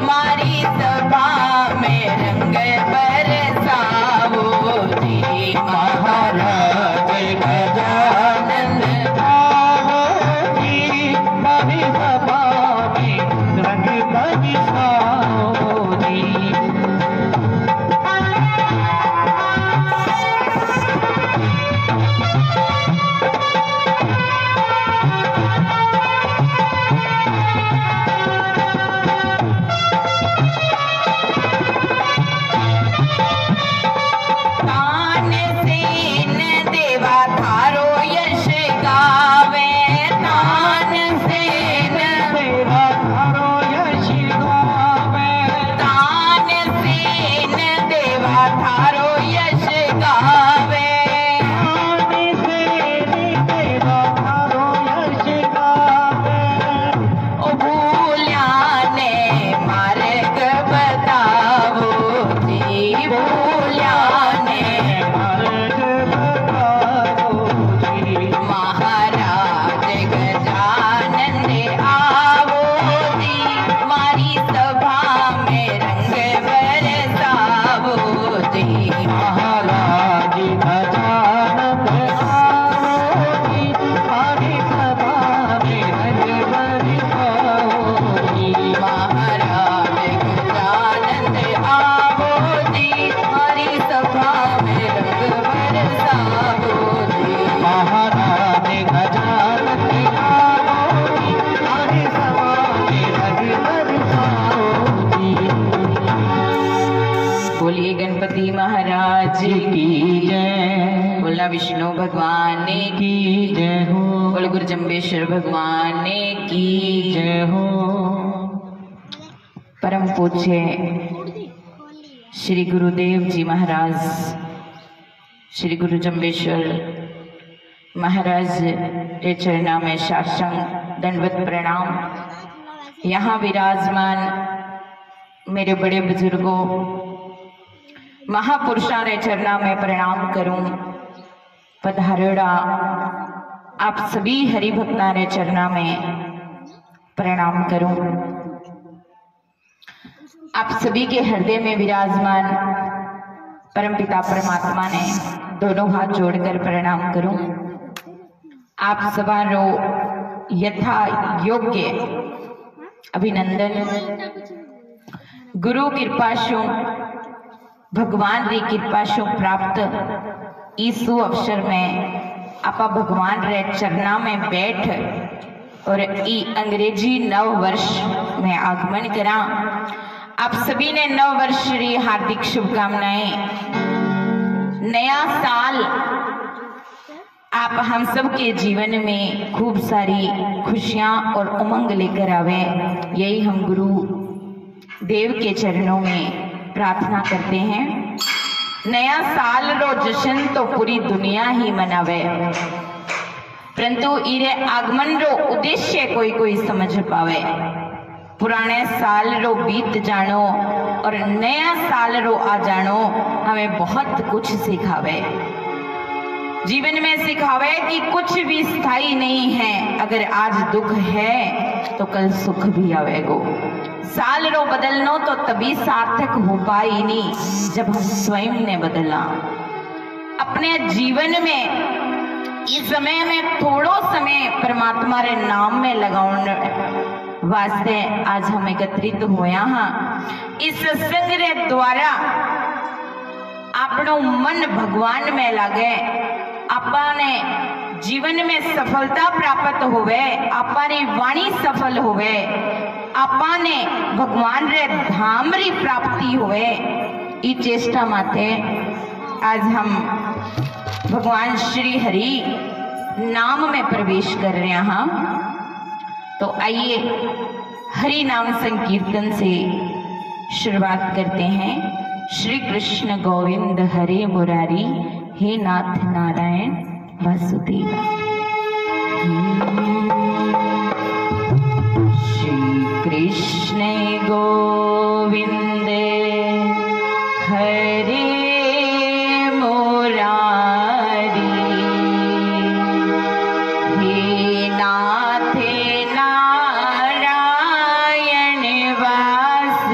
मारी सभा में रंग बरसाओ जी। महाराज गजानन आओ जी, मारी सभा में रंग बरसाओ जी। तानसेन देवा थारो यश गावे, तानसेन देवा थारो यश गावे, तानसेन देवा थारो यश गावे। तानसेन देवा थारो यश गावे। ओ भूल्या ने मार्ग बताओ जी, भूल्या ने मार्ग बताओ जी। महाराज गजानन आओ जी, मारी सभा में रंग बरसाओ जी। महाराज गजानन आओ जी, मारी सभा में रंग बरसाओ जी। महाराज गजानन आओ जी, मारी सभा में रंग बरसाओ जी। महाराज गजानन आओ जी, मारी सभा में रंग बरसाओ जी। बोलिए गणपति महाराज की जय, बोला विष्णु भगवान की जय हो, बोल गुरु जम्बेश्वर भगवान की जय हो। परम पूज्य श्री गुरुदेव जी महाराज, श्री गुरु जम्बेश्वर महाराज के चरणा में साष्टांग दंडवत प्रणाम। यहाँ विराजमान मेरे बड़े बुजुर्गों, महापुरुषों रे चरणा में प्रणाम करूं। पधारेड़ा आप सभी हरि भक्तां रे चरणा में प्रणाम करूं। आप सभी के हृदय में विराजमान परमपिता परमात्मा ने दोनों हाथ जोड़कर प्रणाम करूं। आप सबारो यथा योग्य अभिनंदन। गुरु कृपा शो भगवान री कृपा शो प्राप्त ईसु अवसर में आपा भगवान रे चरना में बैठ और ई अंग्रेजी नव वर्ष में आगमन करा। आप सभी ने नव वर्ष री हार्दिक शुभकामनाएं। नया साल आप हम सब के जीवन में खूब सारी खुशियां और उमंग लेकर आवे, यही हम गुरु देव के चरणों में प्रार्थना करते हैं। नया साल रो जश्न तो पूरी दुनिया ही मनावे, परंतु इरे आगमन रो उद्देश्य कोई कोई समझ पावे। पुराने साल रो बीत जानो और नया साल रो आ जानो हमें बहुत कुछ सिखावे। जीवन में सिखावे कि कुछ भी स्थायी नहीं है। अगर आज दुख है तो कल सुख भी आवेगो। साल रो बदलनो तो तभी सार्थक हो पाई नहीं जब हम स्वयं ने बदला। अपने जीवन में इस समय में थोड़ो समय परमात्मा रे नाम में लगाने वास्ते आज हम एकत्रित होया हाँ। इस सत्संग रे द्वारा अपनो मन भगवान में लगे, अपने जीवन में सफलता प्राप्त होवे, अपनी वाणी सफल होवे, अपने भगवान रे धाम री प्राप्ति होवे। ई चेष्टा माथे आज हम भगवान श्री हरि नाम में प्रवेश कर रहे हैं। तो आइए हरि नाम संकीर्तन से शुरुआत करते हैं। श्री कृष्ण गोविंद हरे मुरारी, हे नाथ नारायण वासुदेव। श्री कृष्ण गोविंद हरे मुरारी, हे नाथ नारायण वासुदेव।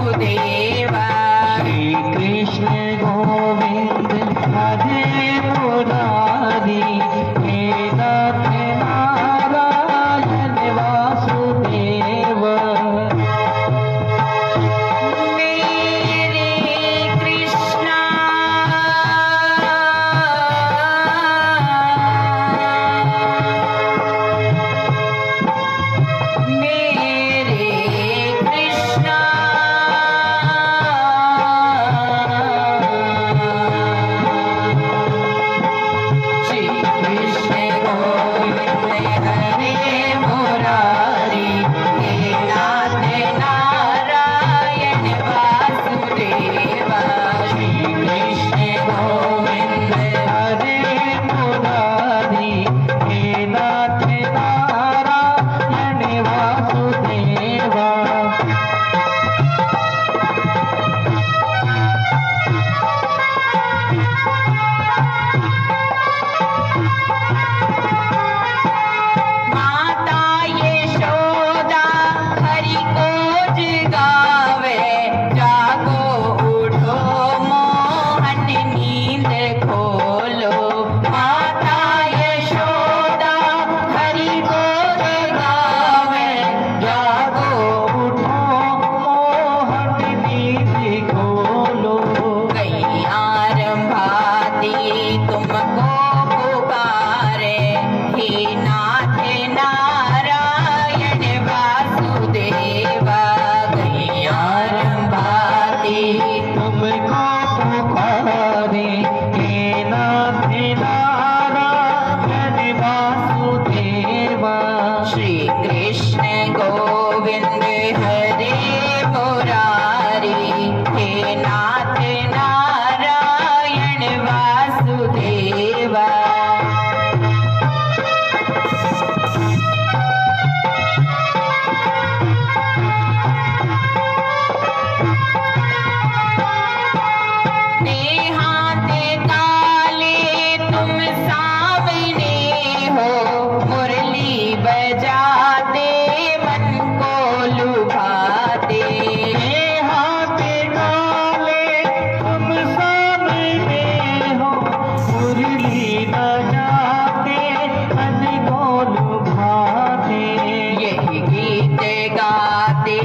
वासुदेवा। श्री कृष्ण गोविंद हरे मुरारी, हे नाथ नारायण वासुदेव। मेरे कृष्णा मेरे कृष्णा श्री कृष्ण गोविंद हरे मुरारी, हे नाथ नारायण वासुदेवा। श्री कृष्ण गोविंद हरे मुरारी, हे नाथ नारायण वासुदेवा। माता यशोदा हरि को जगावे, जागो उठो मोहन नींद खोलो। माता यशोदा हरि को जगावे, जागो उठो मोहन नींद खोलो। गैया रंभाती तुमको पुकारे, हे नाथ नारायण वासुदेवा। गैया रंभाती तुमको पुकारे, हे नाथ नारायण वासुदेवा। श्री कृष्ण गोविंद हरे मुरारी, हे नाथ नारायण वासुदेवा। नेहाते काले तुम सामने हो, मुरली बजाते मन को लुभाते। हाथ काले तुम सामने हो, मुरली बजाते मन को लुभाते। यही गीत गाते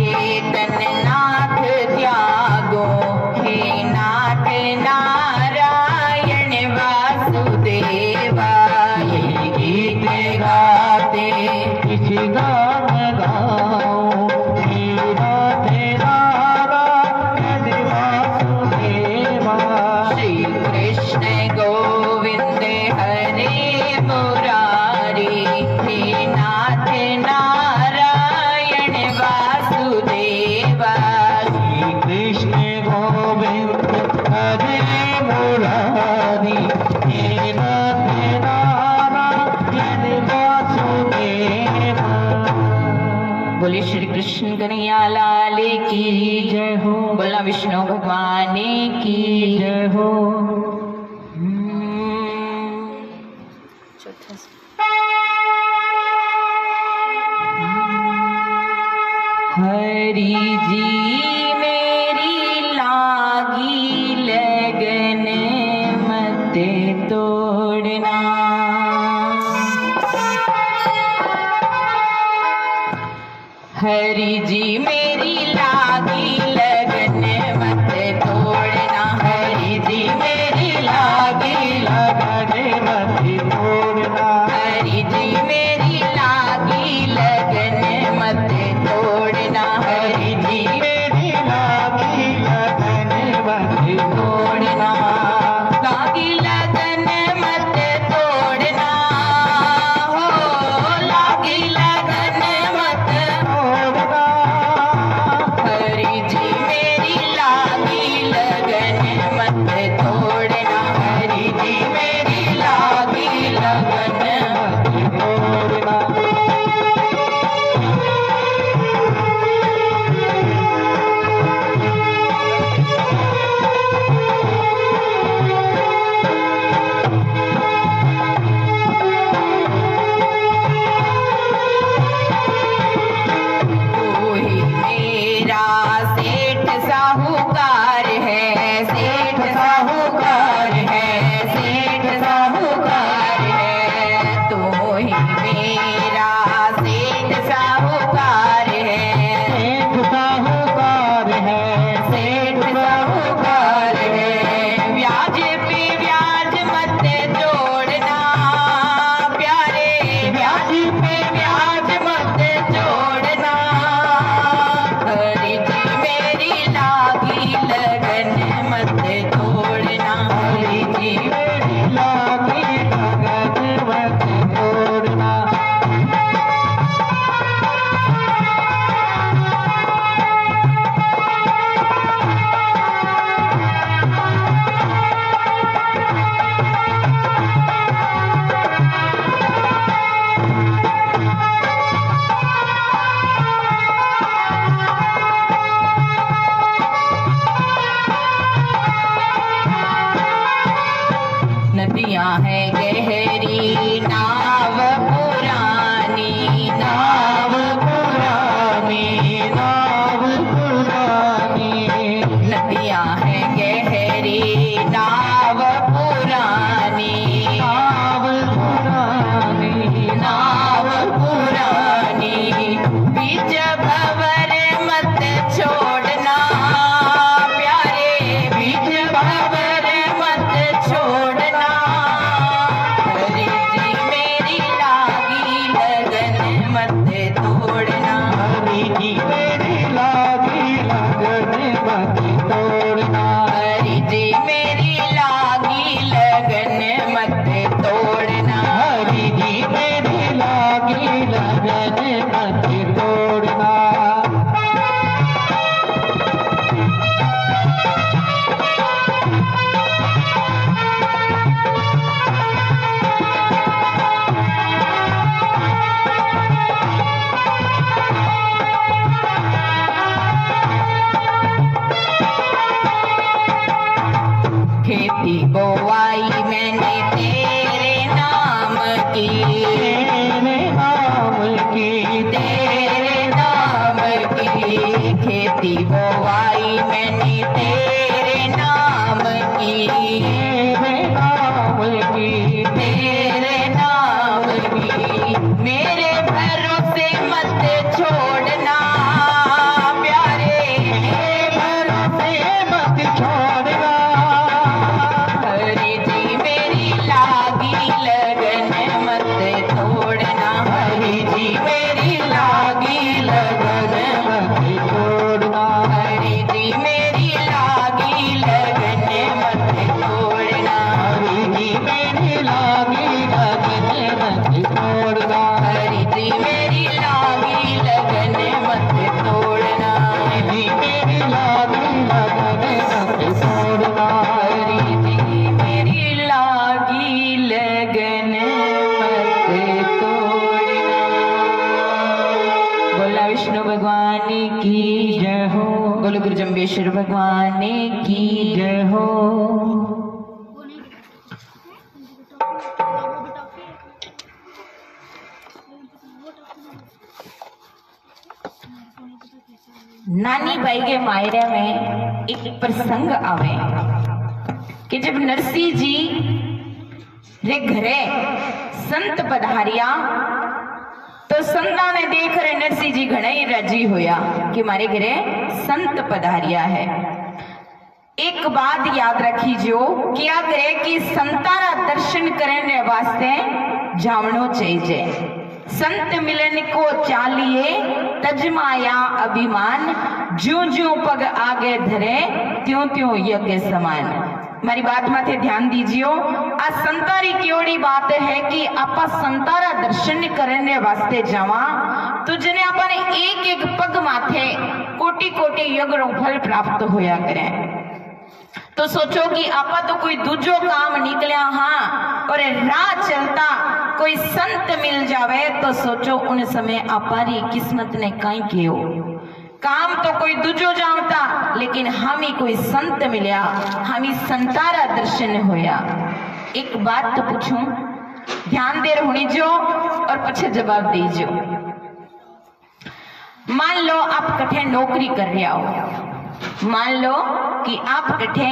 तन नाथ त्यागो, हे नाथ नारायण वासुदेवा। यही गीत गाते किस गान गाओ, हे नाथ नारायण वासुदेवा। श्री कृष्ण गोविंद हरे मुरारी, हे नाथ नारायण वासुदेवा। श्री कृष्ण गोविंद हरे मुरारी, हे नाथ नारायण वासुदेवा। बोले श्री कृष्ण कन्हैया लाल की जय हो, बोला विष्णु भगवान की जय हो। चौथा हरि जी मेरी लागी लगन मत तोड़ना। हरि जी मेरी लागी लगन मत तोड़ना। हरि जी मेरी साहूकार है, सेठ साहूकार है, सेठ साहूकार है, तू ही मेरा सेठ साहूकार है, सेठ साहूकार है, सेठ साहूकार है। ब्याज पे ब्याज मत जोड़ना प्यारे, ब्याज पे ब्याज मत जोड़ना, हरी जी मेरी लागी लगन मत तोड़ना, हरी जी मेरी लागी लगन मत तोड़ना। नदियां है गहरी नाव पुरानी, नाव पुरानी, नाव पुरानी, नदियां है गहरी नाव पुरानी, नाव पुरानी, नाव पुरानी, बीच भंवर मत छोड़ना प्यारे, बीच भंवर मत छोड़ना, हरी जी मेरी लागी लगन मत तोड़ना, हरी जी मेरी लागी लगन मत तोड़ना। हरी जी मेरी लागी लगन मत तोड़ना, हरी जी मेरी लागी लगन मत तोड़ना। खेती बोवाई मैंने तेरे नाम की, तेरे नाम की, तेरे नाम की, खेती बोवाई मैंने तेरे नाम की, तेरे नाम की, तेरे नाम की, मेरे भरोसे मत छोड़ना प्यारे, मेरे भरोसे मत छोड़ना। हरी जी मेरी लागी लगन मत तोड़ना, हरी जी मेरी लागी लगन मत तोड़ना। हरी जी मेरी लागी लगन मत तोड़ना, हरी जी मेरी लागी लगन मत तोड़ना। हरी जी मेरी लागी लगन मत तोड़ना, हरी मेरी लागी लगन मत तोड़ना। हरी जी मेरी लागी लगन मत तोड़ना। बोला विष्णु भगवान की जय हो, बोलो गुरु जम्बेश्वर भगवान की जय हो। नानी बाई के मायरे में एक प्रसंग आवे कि जब नरसी जी रे घरे संत पधारिया तो संता ने देख रहे नरसी जी घणे ही राजी होया कि मारे घरे संत पधारिया है। एक बात याद रखी जो क्या करे कि संतारा दर्शन करने वास्ते जावनो चाहिए। संत मिलन को चालिए तजमाया अभिमान, ज्यों ज्यों पग आगे धरे त्यों त्यों यज्ञ समान। मेरी बात माथे ध्यान दीजियो। आ संतारी क्योड़ी बात है कि आपा संतारा दर्शन करने वास्ते जावा तो जने आपने एक एक पग माथे कोटि कोटि यज्ञ रो फल प्राप्त होया करे। तो सोचो कि आपा तो कोई दूजो काम निकलिया हाँ और राह चलता कोई संत मिल जावे तो सोचो उन समय आपारी किस्मत ने कहीं कियो। काम तो कोई दूजो जानता लेकिन हम ही कोई संत मिलिया, हम ही संतारा दर्शन होया। एक बात तो पूछूं, ध्यान देर होनी जो और पछे जवाब दीजो। मान लो आप कठे नौकरी कर रहे हो, मान लो कि आप कठे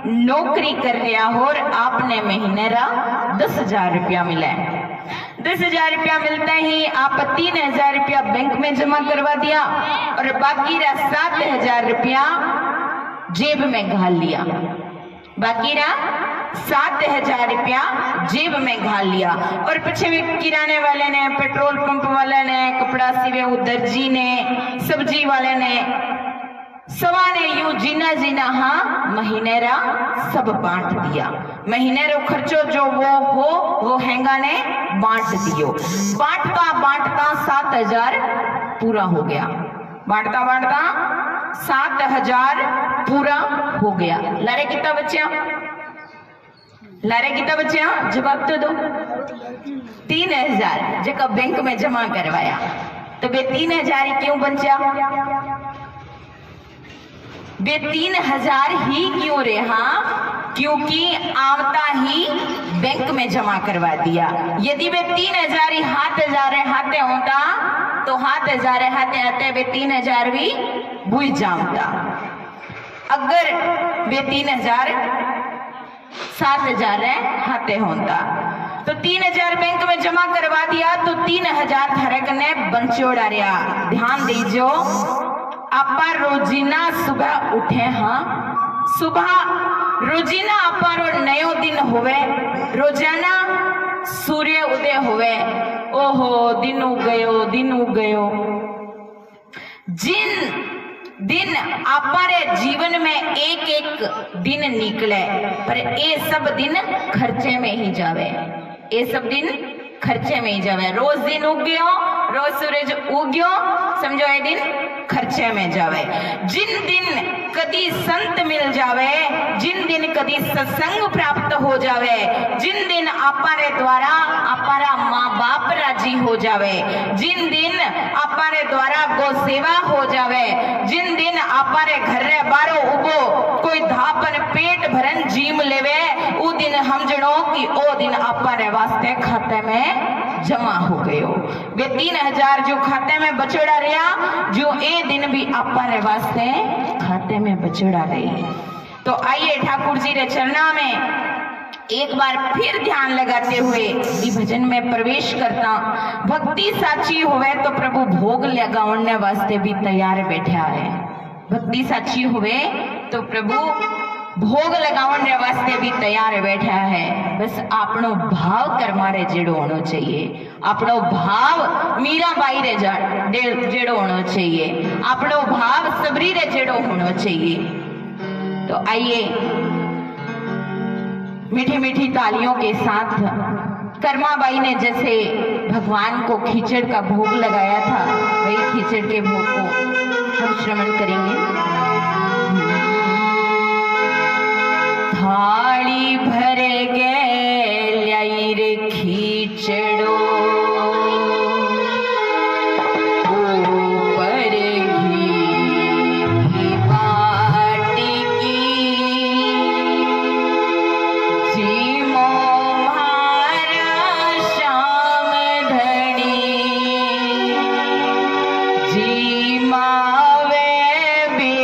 नौकरी कर रहा हो और आपने महीने रा 10,000 रुपया मिला है। 10,000 रुपया मिलते ही आप 3,000 रुपया बैंक में जमा करवा दिया और बाकी रा 7,000 रुपया जेब में घाल लिया। बाकी रा 7,000 रुपया जेब में घाल लिया और पीछे भी किराने वाले ने, पेट्रोल पंप वाले ने, कपड़ा सीवे दर्जी ने, सब्जी वाले ने, सवा ने यूं जीना जीना हाँ महीने रा सब बांट दिया। महीने रो खर्चो जो वो हैंगा ने बांट दियो। बांटता बांटता 7,000 पूरा हो गया। बांटता बांटता 7,000 पूरा हो गया। लारे कितना बच्चा? लारे कितना बच्चा? जवाब तो दो। 3,000 जो बैंक में जमा करवाया। तो बे 3,000 क्यों बचा? बे 3,000 ही क्यों रहा? क्योंकि आवता ही बैंक में जमा करवा दिया। यदि वे 3,000 ही हाथे होता तो हाथे आते वे 3,000 भी भूल जाता। अगर वे 3,000 7,000 हाथे होता तो 3,000 बैंक में जमा करवा दिया तो 3,000 थरक ने बंचोड़ा रहा। ध्यान दीजो, आपा रोजीना सुबह उठे हाँ, सुबह रोजीना आपा रो नयो दिन होवे, रोजाना सूर्य उदय होवे, ओहो दिन उग गयो। जिन दिन आपरे जीवन में एक एक दिन निकले पर ये सब दिन खर्चे में ही जावे। ये सब दिन खर्चे में ही जावे। रोज दिन उग गयो, रोज सूरज उग्यो, समझो ये दिन खर्चे में जावे। जिन दिन कदी संत मिल जावे, जिन दिन कदी सत्संग प्राप्त हो जावे, जिन दिन आपारे द्वारा आपारा माँ बाप राजी हो जावे, जिन दिन आपारे द्वारा गो सेवा हो जावे, जिन दिन आपारे घर रे बारो उबो कोई धापन पेट भरन जीम लेवे, उ दिन समझो कि ओ दिन आपारे वास्ते खाते में जमा हो गयो। वे 3,000 जो खाते में बचड़ा रहा, जो ए दिन भी आपारे वास्ते खाते में बचड़ा रही। तो आइए ठाकुर जी रे चरना में एक बार फिर ध्यान लगाते हुए इस भजन में प्रवेश करता। भक्ति साची होवे तो प्रभु भोग लगाने वास्ते भी तैयार बैठा है। भक्ति साची होवे तो प्रभु भोग लगाने वास्ते भी तैयार बैठा है। बस अपनो भाव कर्मारे जेड़ो होना चाहिए। अपनो भाव मीराबाई रे जेड़ो होना चाहिए। अपनो भाव सबरी रे जेड़ो होना चाहिए। तो आइए मीठी मीठी तालियों के साथ कर्माबाई ने जैसे भगवान को खीचड़ का भोग लगाया था, वही खीचड़ के भोग को हम श्रवण करेंगे। थाली भर गे लाई रे खीचड़ो, ऊपर घी बाटी की, जीमो म्हारा श्याम धनी, जीमावे बे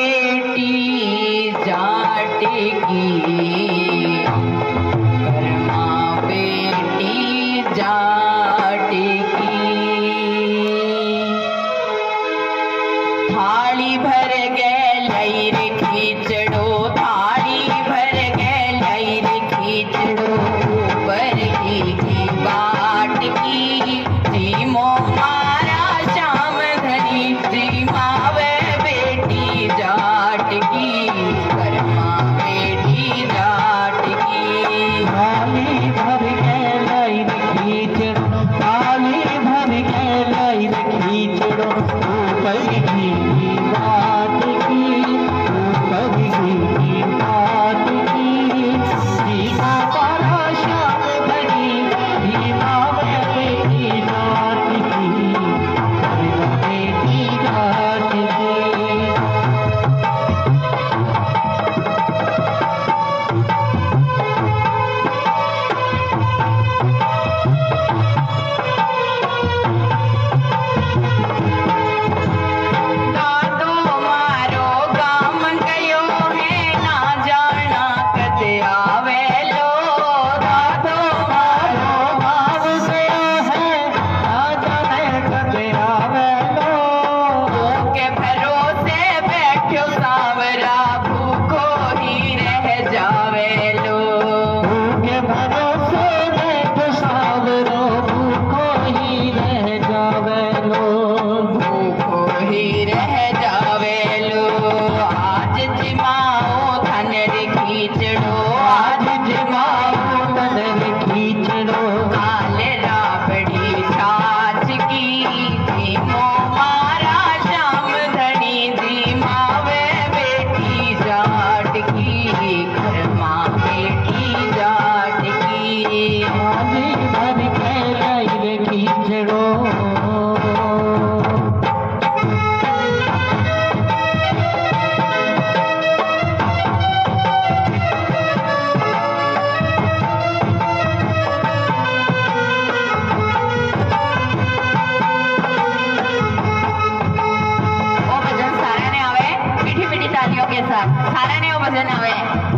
नो भजन आवे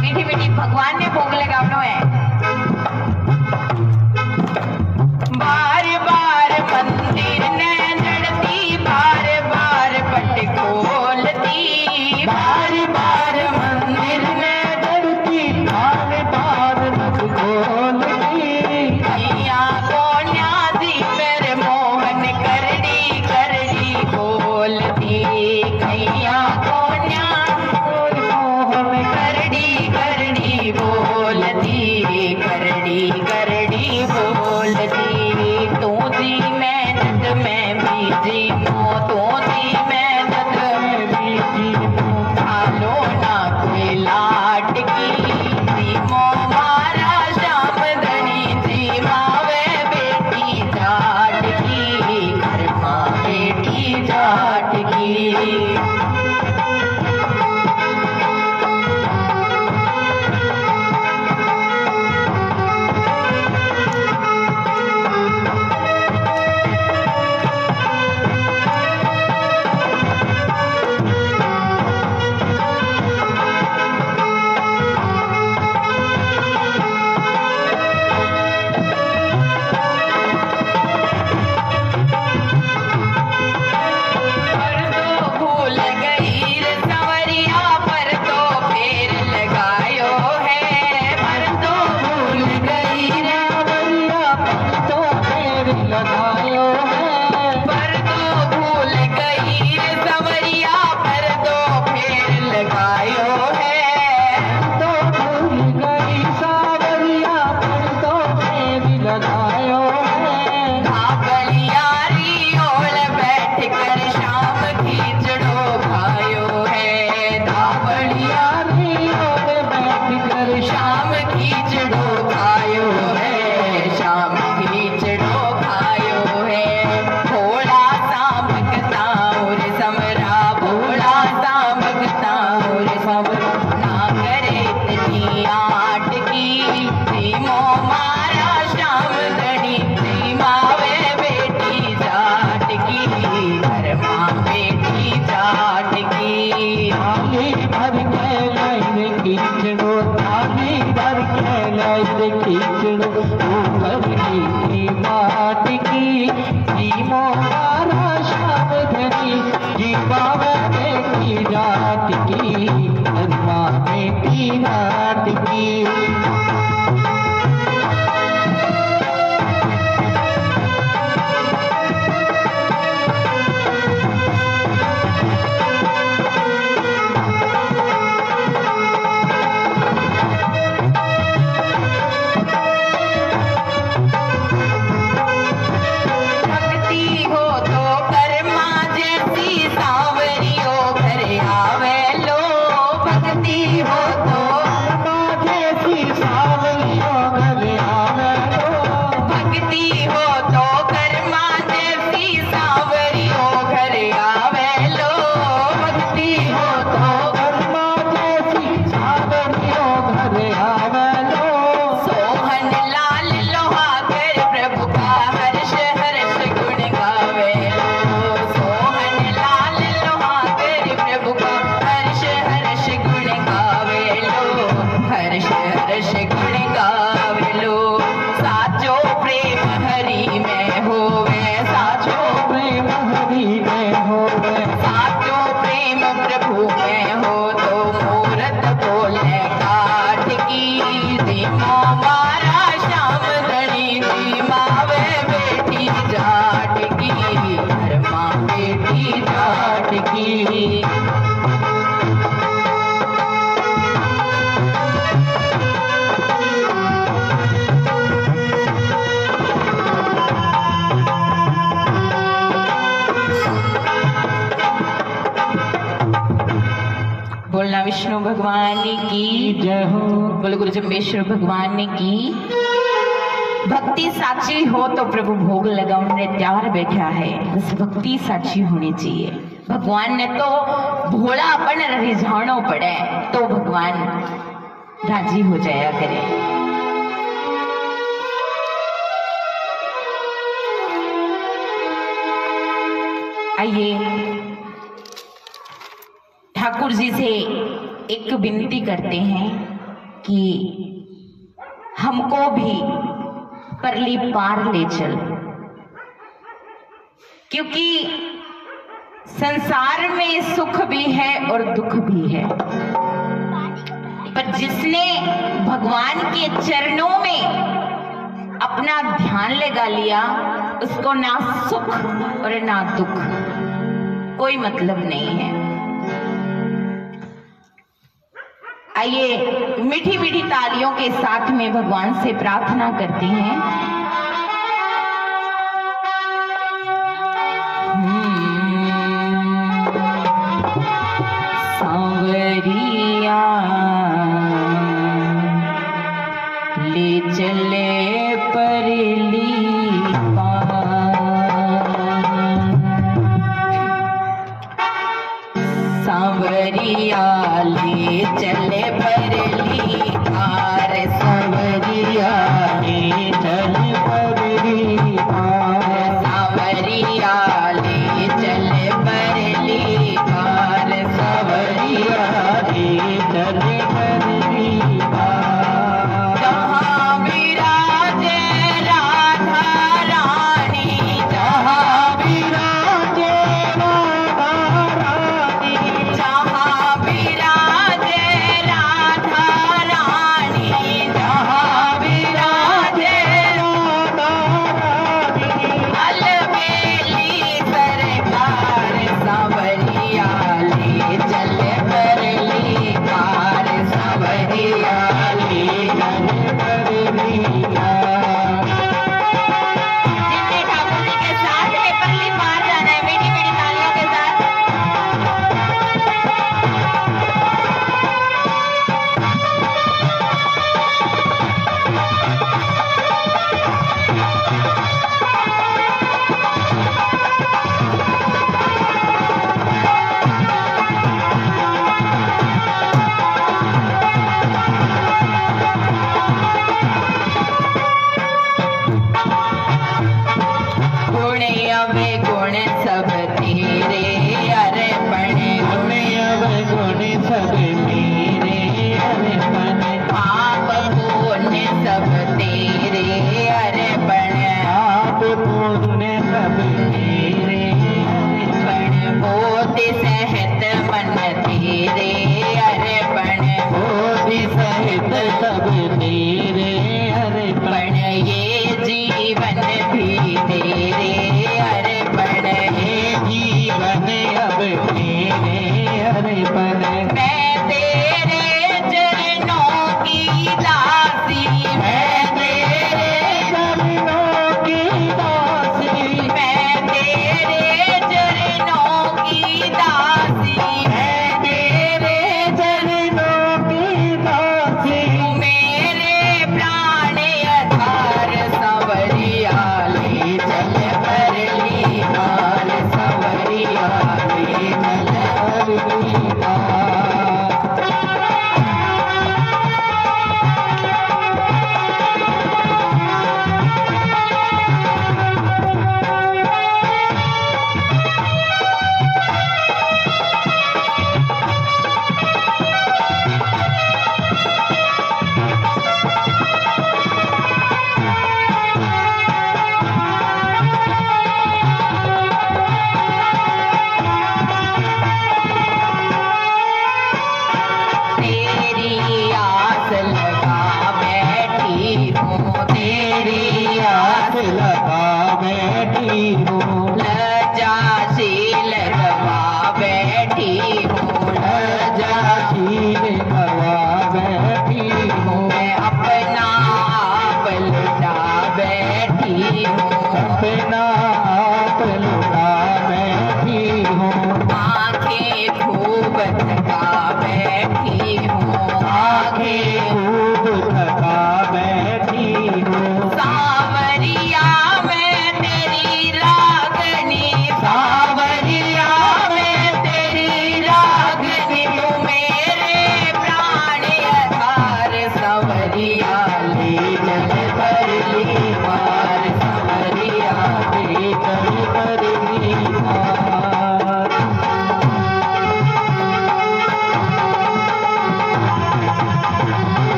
मीठी मीठी भगवान ने भोग लगावनो है। बार बार मंदिर ने नड़ती बार बार पट खोलती बार बार मंदिर में डरती बार बार नद खोलती कैया को न्याजी मेरे मोहन करड़ी करड़ी बोलती कैया को न्याजी मोहन करड़ी करड़ी बोलती करड़ी करड़ी बोलती तू दी मेहनत में बीजी मो तू दी मेहनत में बीजी मो खालो ना कोई लाट की जीमो मारा श्याम धनी जी मावे बेटी जाट की घर माँ बेटी जाट की। बोलना विष्णु भगवान की जय हो। बोलो गुरु जम्बेश्वर भगवान की। भक्ति साची हो तो प्रभु भोग लगाने तैयार बैठा है, बस भक्ति साची होनी चाहिए। भगवान ने तो भोला अपन रिझाणो पड़े तो भगवान राजी हो जाया करे। आइए ठाकुर जी से एक विनती करते हैं कि हमको भी परली पार ले चल, क्योंकि संसार में सुख भी है और दुख भी है, पर जिसने भगवान के चरणों में अपना ध्यान लगा लिया उसको ना सुख और ना दुख कोई मतलब नहीं है। आइए मीठी मीठी तालियों के साथ में भगवान से प्रार्थना करते हैं। सांवरिया ले चले परली सांवरिया ले चले परली पार, सांवरिया ले चले परली पार, सांवरिया ले चले परली पार, सांवरिया ले चले परली पार। जहाँ विराजे राधा रानी, जहाँ विराजे राधा रानी, जहाँ विराजे राधा रानी, जहाँ विराजे राधा रानी, अलबेली सरकार, सांवरिया ले चले परली पार, सांवरिया ले चले परली पार। जितने ठाकुर जी के साथ में परली पार जाना है, मीठी मीठी तालियों के साथ। गुण अवगुण सब तेरे अर्पण, गुण अवगुण सब मेरे अर्पण, पाप पुण्य सब तेरे अर्पण, पाप पुण्य सब मेरे अर्पण, बोधि सहित मन तेरे अर्पण, बोधि सहित सब तेरे अर्पण, पण ये जीवन भी तेरे अर्पण, ये जीवन अब तेरे अर्पण। मैं तेरे चरणों की दासी, मैं तेरे चरणों की दासी, मैं तेरे चरणों की दासी, मैं तेरे चरणों की दासी, तू मेरे प्राण आधार,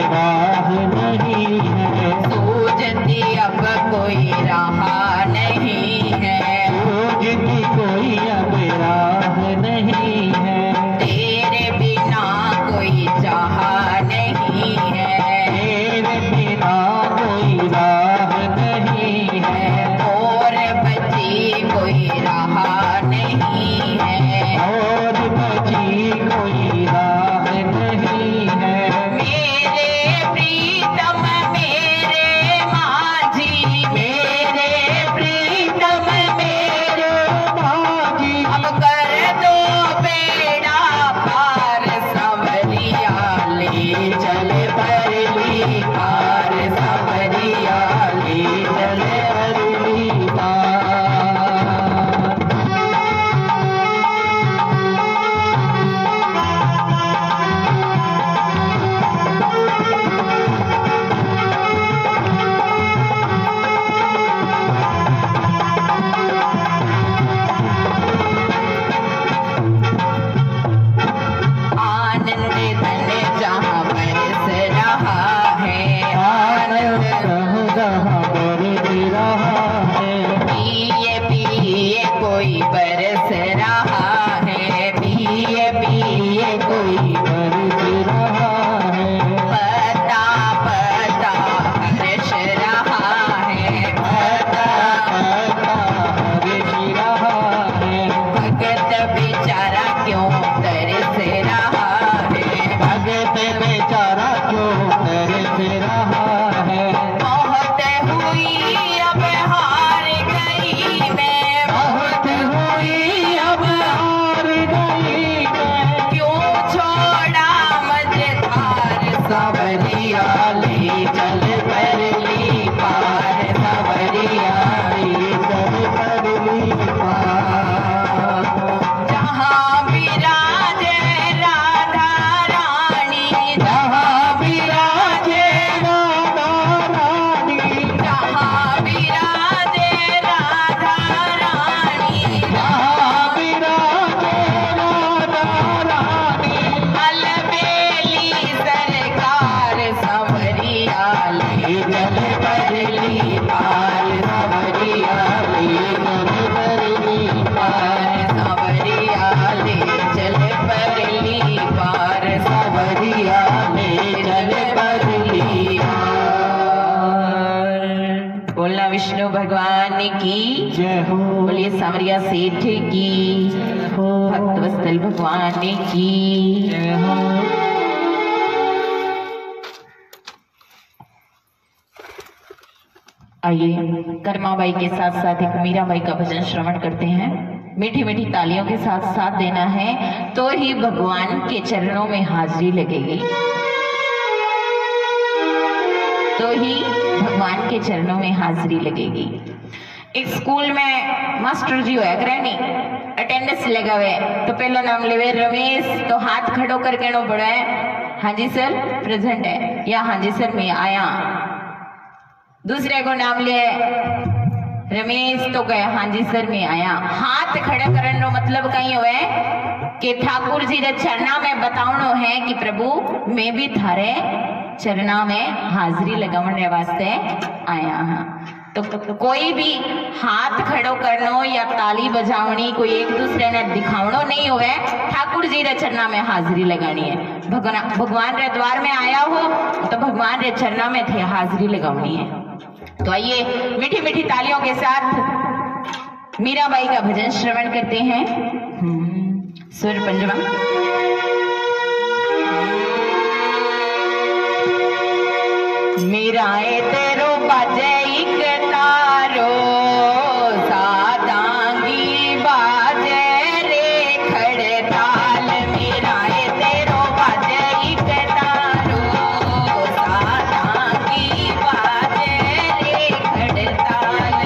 राह नहीं है, सूझती अब कोई राह नहीं है, सूझती कोई अब राह नहीं है, तेरे बिना कोई चाह नहीं है, तेरे बिना कोई राह नहीं है, और बची कोई राह नहीं है, और बची कोई राह नहीं है। मेरे प्रीतम मेरे माझी, मेरे प्रीतम मेरे माझी अब कर दो बेड़ा पार, सांवरिया ले चल परली पार, सांवरिया ले चल परली पार। आनंद धन जहाँ बरस रहा है, आनंद जहाँ बरस रहा है, पिए पिए कोई बरस रहा है, पिए पिए कोई बरस रहा है, पता पता हर्ष रहा है, पता पता हर्ष रहा है, भगत बेचारा क्यों तरस रहा है, भगत बेचारा क्यों तरस रहा है। बहुत हुई अब हार गई मैं, बहुत हुई अब हार गई मैं, क्यों छोड़ा मझधार, सांवरिया ले चल परली पार, सांवरिया ले चल परली पार। जहाँ विराजे राधा रानी, जहाँ विराजे राधा रानी, जहाँ विराजे राधा रानी, जहाँ विराजे राधा रानी, अलबेली सरकार, सांवरिया ले चल परली पार, सांवरिया ले चल परली पार, सांवरिया ले चल परली पार, सांवरिया ले चल परली पार। बोलना विष्णु भगवान की जय हो, बोलिए सांवरिया सेठ की, हो, भक्तवत्सल भगवान की। जय हो। आइए कर्माबाई के साथ साथ एक मीराबाई का भजन श्रवण करते हैं। मीठी मीठी तालियों के साथ साथ देना है तो ही भगवान के चरणों में हाजिरी लगेगी, तो ही भगवान के चरणों में हाजिरी लगेगी। एक स्कूल में मास्टर जी होया करे नी, अटेंडेंस लगावे तो पहला नाम लेवे रमेश, तो हाथ खड़ो कर कहना पड़ा है हाँ जी सर प्रेजेंट है, या हाँ जी सर मैं आया। दूसरे को नाम लिए रमेश, तो कहे हाँ जी सर मैं आया। हाथ खड़ा करने नो मतलब कहीं हुए कि ठाकुर जी रे चरना में बतावनो है कि प्रभु मैं भी थारे चरना में हाजिरी लगाने वास्ते आया हाँ। तो कोई भी हाथ खड़ो करनो या ताली बजावनी कोई एक दूसरे ने दिखावनो नहीं हुए, ठाकुर जी रे चरना में हाजिरी लगानी है। भगवान रे द्वार में आया हो तो भगवान रे चरना में थे हाजिरी लगावनी है। तो आइए मीठी मीठी तालियों के साथ मीराबाई का भजन श्रवण करते हैं। सुर पंजवा। मीराए तेरो बाजे एक तारो, सादांगी बाजे रे खड़े ताल। मीराए तेरो बाजे एक तारो, सादांगी बाजे रे खड़े ताल।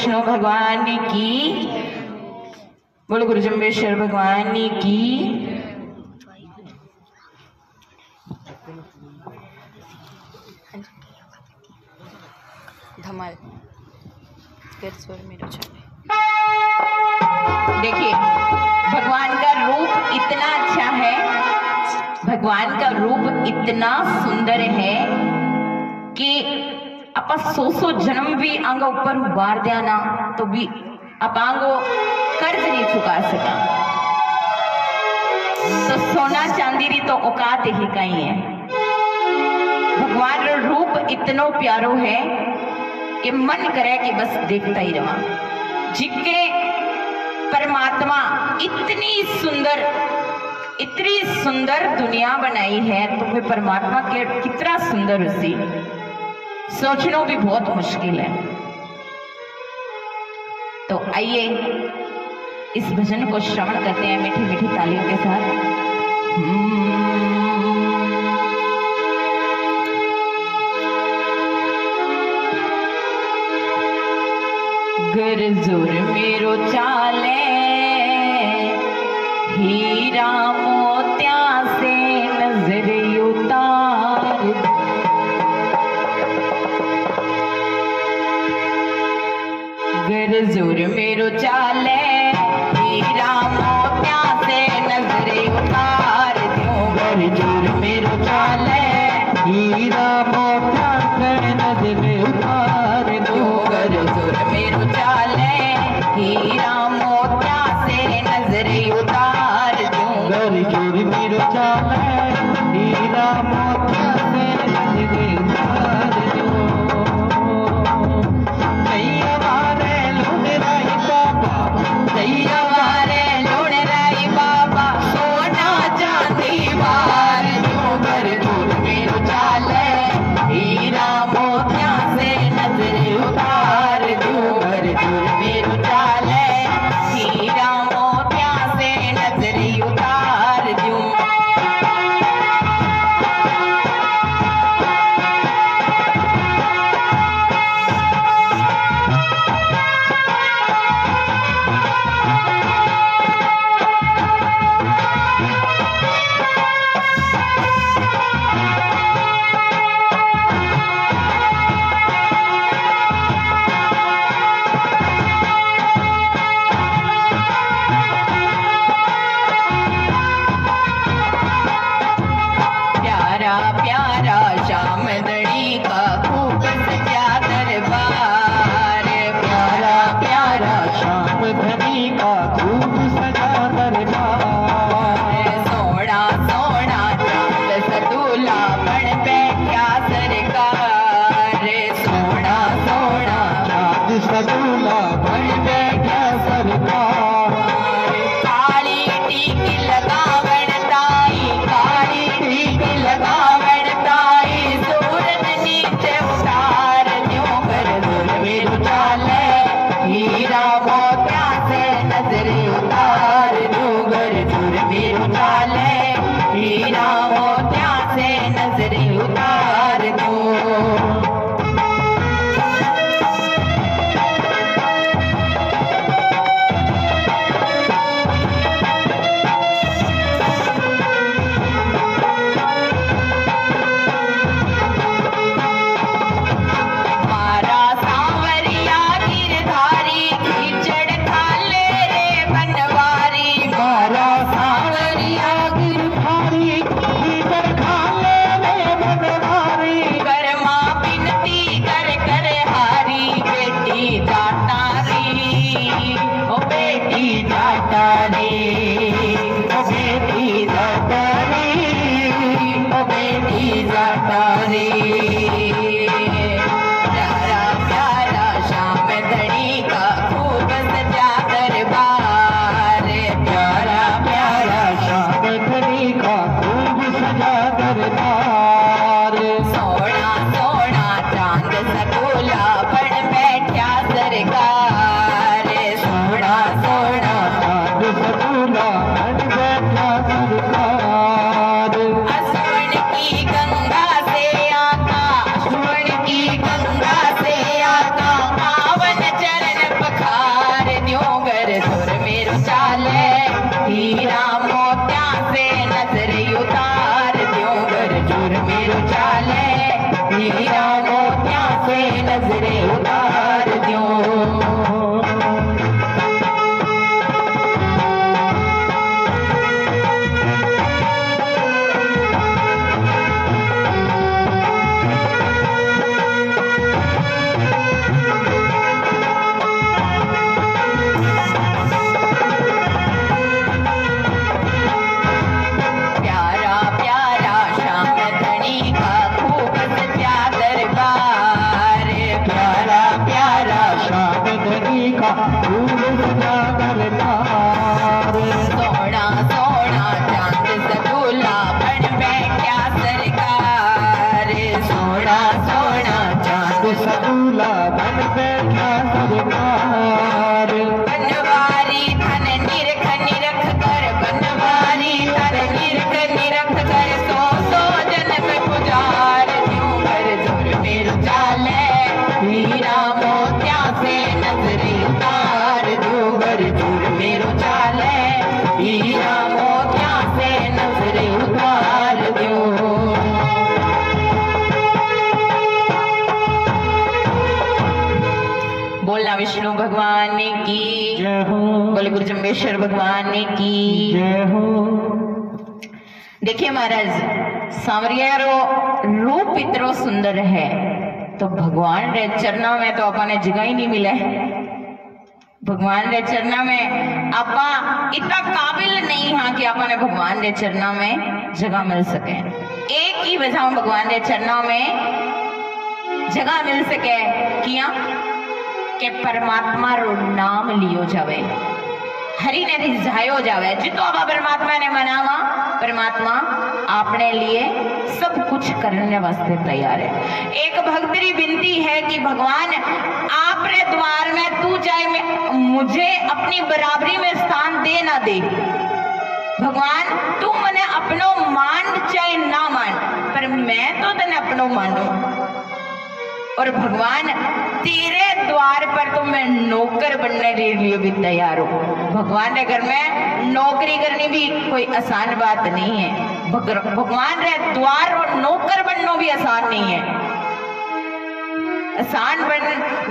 विष्णु भगवान की, बोलो गुरु जम्बेश्वर भगवान की। धमाल स्वर मेरो चले। देखिए भगवान का रूप इतना अच्छा है, भगवान का रूप इतना सुंदर है कि आप 100 जन्म भी आंगा ऊपर उबार दिया ना तो भी आप आंगो कर्ज नहीं चुका सका। तो सोना चांदी री तो औकात ही कहीं है। भगवान का रूप इतना प्यारो है कि मन करे कि बस देखता ही रहा। जिसके परमात्मा इतनी सुंदर दुनिया बनाई है तो फिर परमात्मा के कितना सुंदर उसी सोचना भी बहुत मुश्किल है। तो आइए इस भजन को श्रवण करते हैं मीठी मीठी तालियों के साथ। गरजोर मेरो चाले हीरा मोत्या से नजर उतार, गरजोर मेरो चाले हीरा मोत्या से नजर उतार दूं, गरजोर मेरो चाले हीरा मोत्या से नजर उतार दूं, गरजोर मेरो चाले हीरा मोत्या से नजर उतार दूं, गरजोर मेरो चाले हीरा मोत्या से नजर उतार दूं। नैया मारे लुढ़राई बाबा, नैया मारे लुढ़राई बाबा, सोना चांदी वार दूं, गरजोर मेरो चाले हीरा मोत्या से नजर उतार दूं, गरजोर मेरो चाले हीरा मोत्या से नजर उतार दूं। प्यारा श्याम दड़ी का खूब सजा दरबार, प्यारा प्यारा श्याम धनी का खूब सजा दरबार, सोना सोना चांद सतूला बन बैठा सरकार, सोना सोना चांद सतूला बन बैठा सरकार, काली टीकी लगावण ताई, काली टीकी लगावण ताई, सूरज नीचे उतार दूं, गरजोर मेरो चाले हीरा मोत्या से नजर उतार दूं, गरजोर मेरो चाले हीरा मोत्या से नजर उतार दूं। प्यारा प्यारा श्याम धनी का खूब सजा दरबार, प्यारा प्यारा श्याम धनी का खूब सजा दरबार, सोना सोना चांद सतूला बन बैठा सरकार, सोना सोना चांद सतूला जय हो। बोले गुरु जम्बेश्वर भगवान की जय हो। देखिए महाराज, सांवरिया रो रूप इतना सुंदर है तो भगवान रे चरणों में तो अपने जगह ही नहीं मिले। भगवान रे चरणों में आपा इतना काबिल नहीं हाँ कि अपने भगवान रे चरणों में जगह मिल सके। एक ही वजह भगवान रे चरणों में जगह मिल सके किया के परमात्मा रो नाम लियो जावे, हरि ने रिझायो जावे। जितो आप परमात्मा ने मनावा, परमात्मा आपने लिए सब कुछ करने वास्ते तैयार है। एक भक्तरी विनती है कि भगवान आपने द्वार में तू चाहे मुझे अपनी बराबरी में स्थान दे ना दे, भगवान तू मने अपनो मान चाहे ना मान, पर मैं तो तेने अपनो मानू। और भगवान तेरे द्वार पर तो मैं नौकर बनने के लिए भी तैयार हूँ। भगवान के घर में नौकरी करनी भी कोई आसान बात नहीं है। भगवान रे द्वार और नौकर बनना भी आसान नहीं है।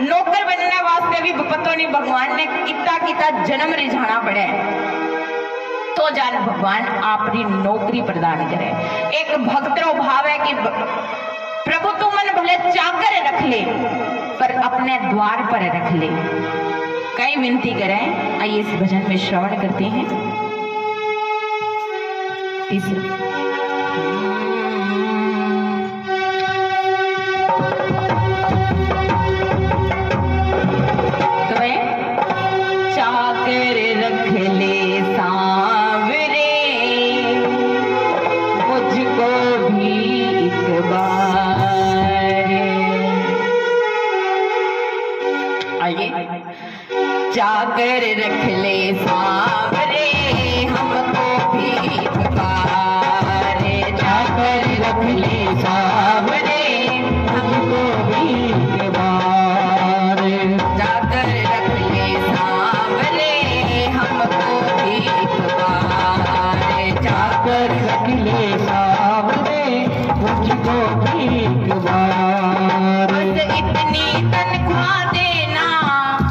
नौकर बनने वास्ते भी पता नहीं भगवान ने कितना जन्म रिझाना पड़े तो जान भगवान अपनी नौकरी प्रदान करे। एक भक्त रो भाव है कि प्रभु तू मन भले चाकर रख ले पर अपने द्वार पर रख ले। कई विनती करें, आइए इस भजन में श्रवण करते हैं। तीसरा चाकर रख ले सांवरे मुझको भी एक बार। आइए, चाकर रख ले सांवरे हमको भी एक बार। चाकर रख ले सांवरे हमको भी एक बार। चाकर रख ले सांवरे हमको भी एक बार। चाकर रख ले सांवरे मुझको भी एक बार। बस इतनी तनख्वाह देना,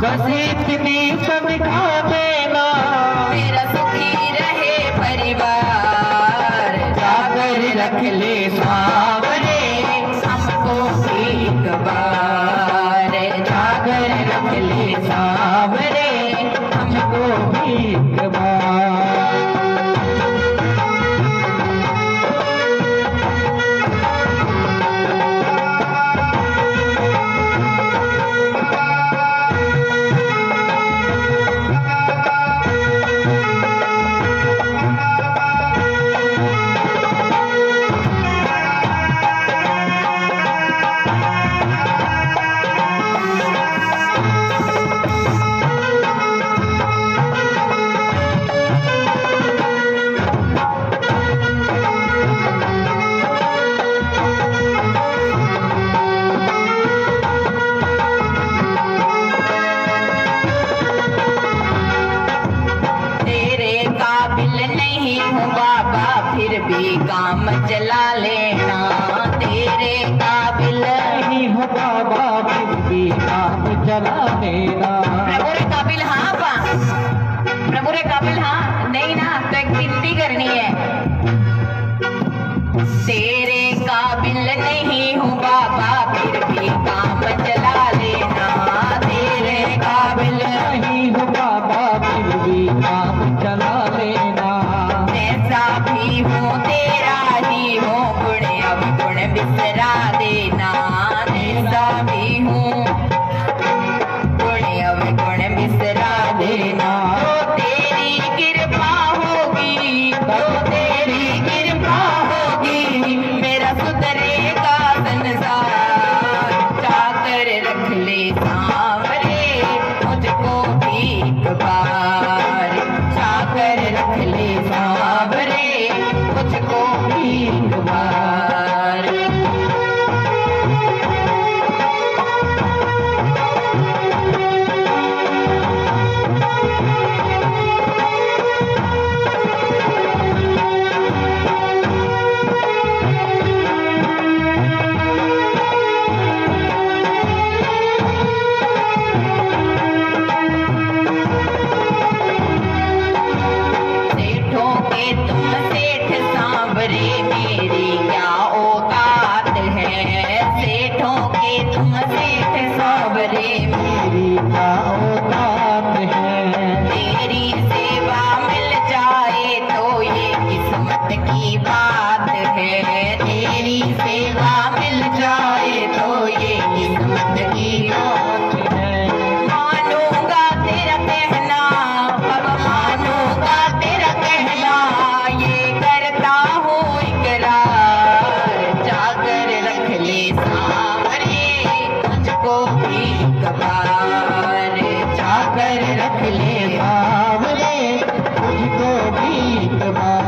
बस इतनी तनख्वाह देना, मेरा सुखी रहे परिवार। चाकर रख ले सांवरे हमको भी एक बार। चाकर रख ले सांवरे हमको भी एक बार। फिर भी काम चला लेना, तेरे काबिल नहीं हो बाबा फिर भी काम चला लेना। प्रभु रे काबिल हाँ बा, प्रभु रे काबिल हाँ नहीं ना तो एक विनती करनी है। तेरे काबिल नहीं हूँ बाबा फिर भी काम चला लेना, तेरे काबिल नहीं हो बाबा फिर भी काम चला लेना। ऐसा भी हूँ तेरा ही हूँ गुण अवगुण बिसरा देना। ऐसा भी हूँ गुण अवगुण बिसरा देना। तो तेरी कृपा होगी, तो तेरी कृपा होगी मेरा सुधरेगा संसार। चाकर रख ले सांवरे मुझको भी एक बार। चाकर रख ले सांवरे मुझको भी एक बार। ले सावरे मुझको भीख मांग।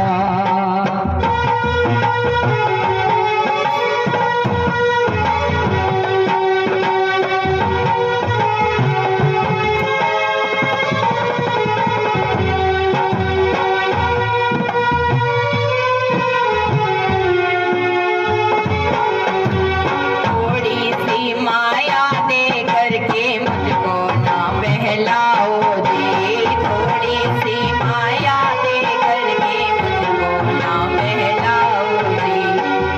थोड़ी सी माया दे करके मुझको ना बहलाओ जी, थोड़ी सी माया दे करके मुझको ना बहलाओ जी।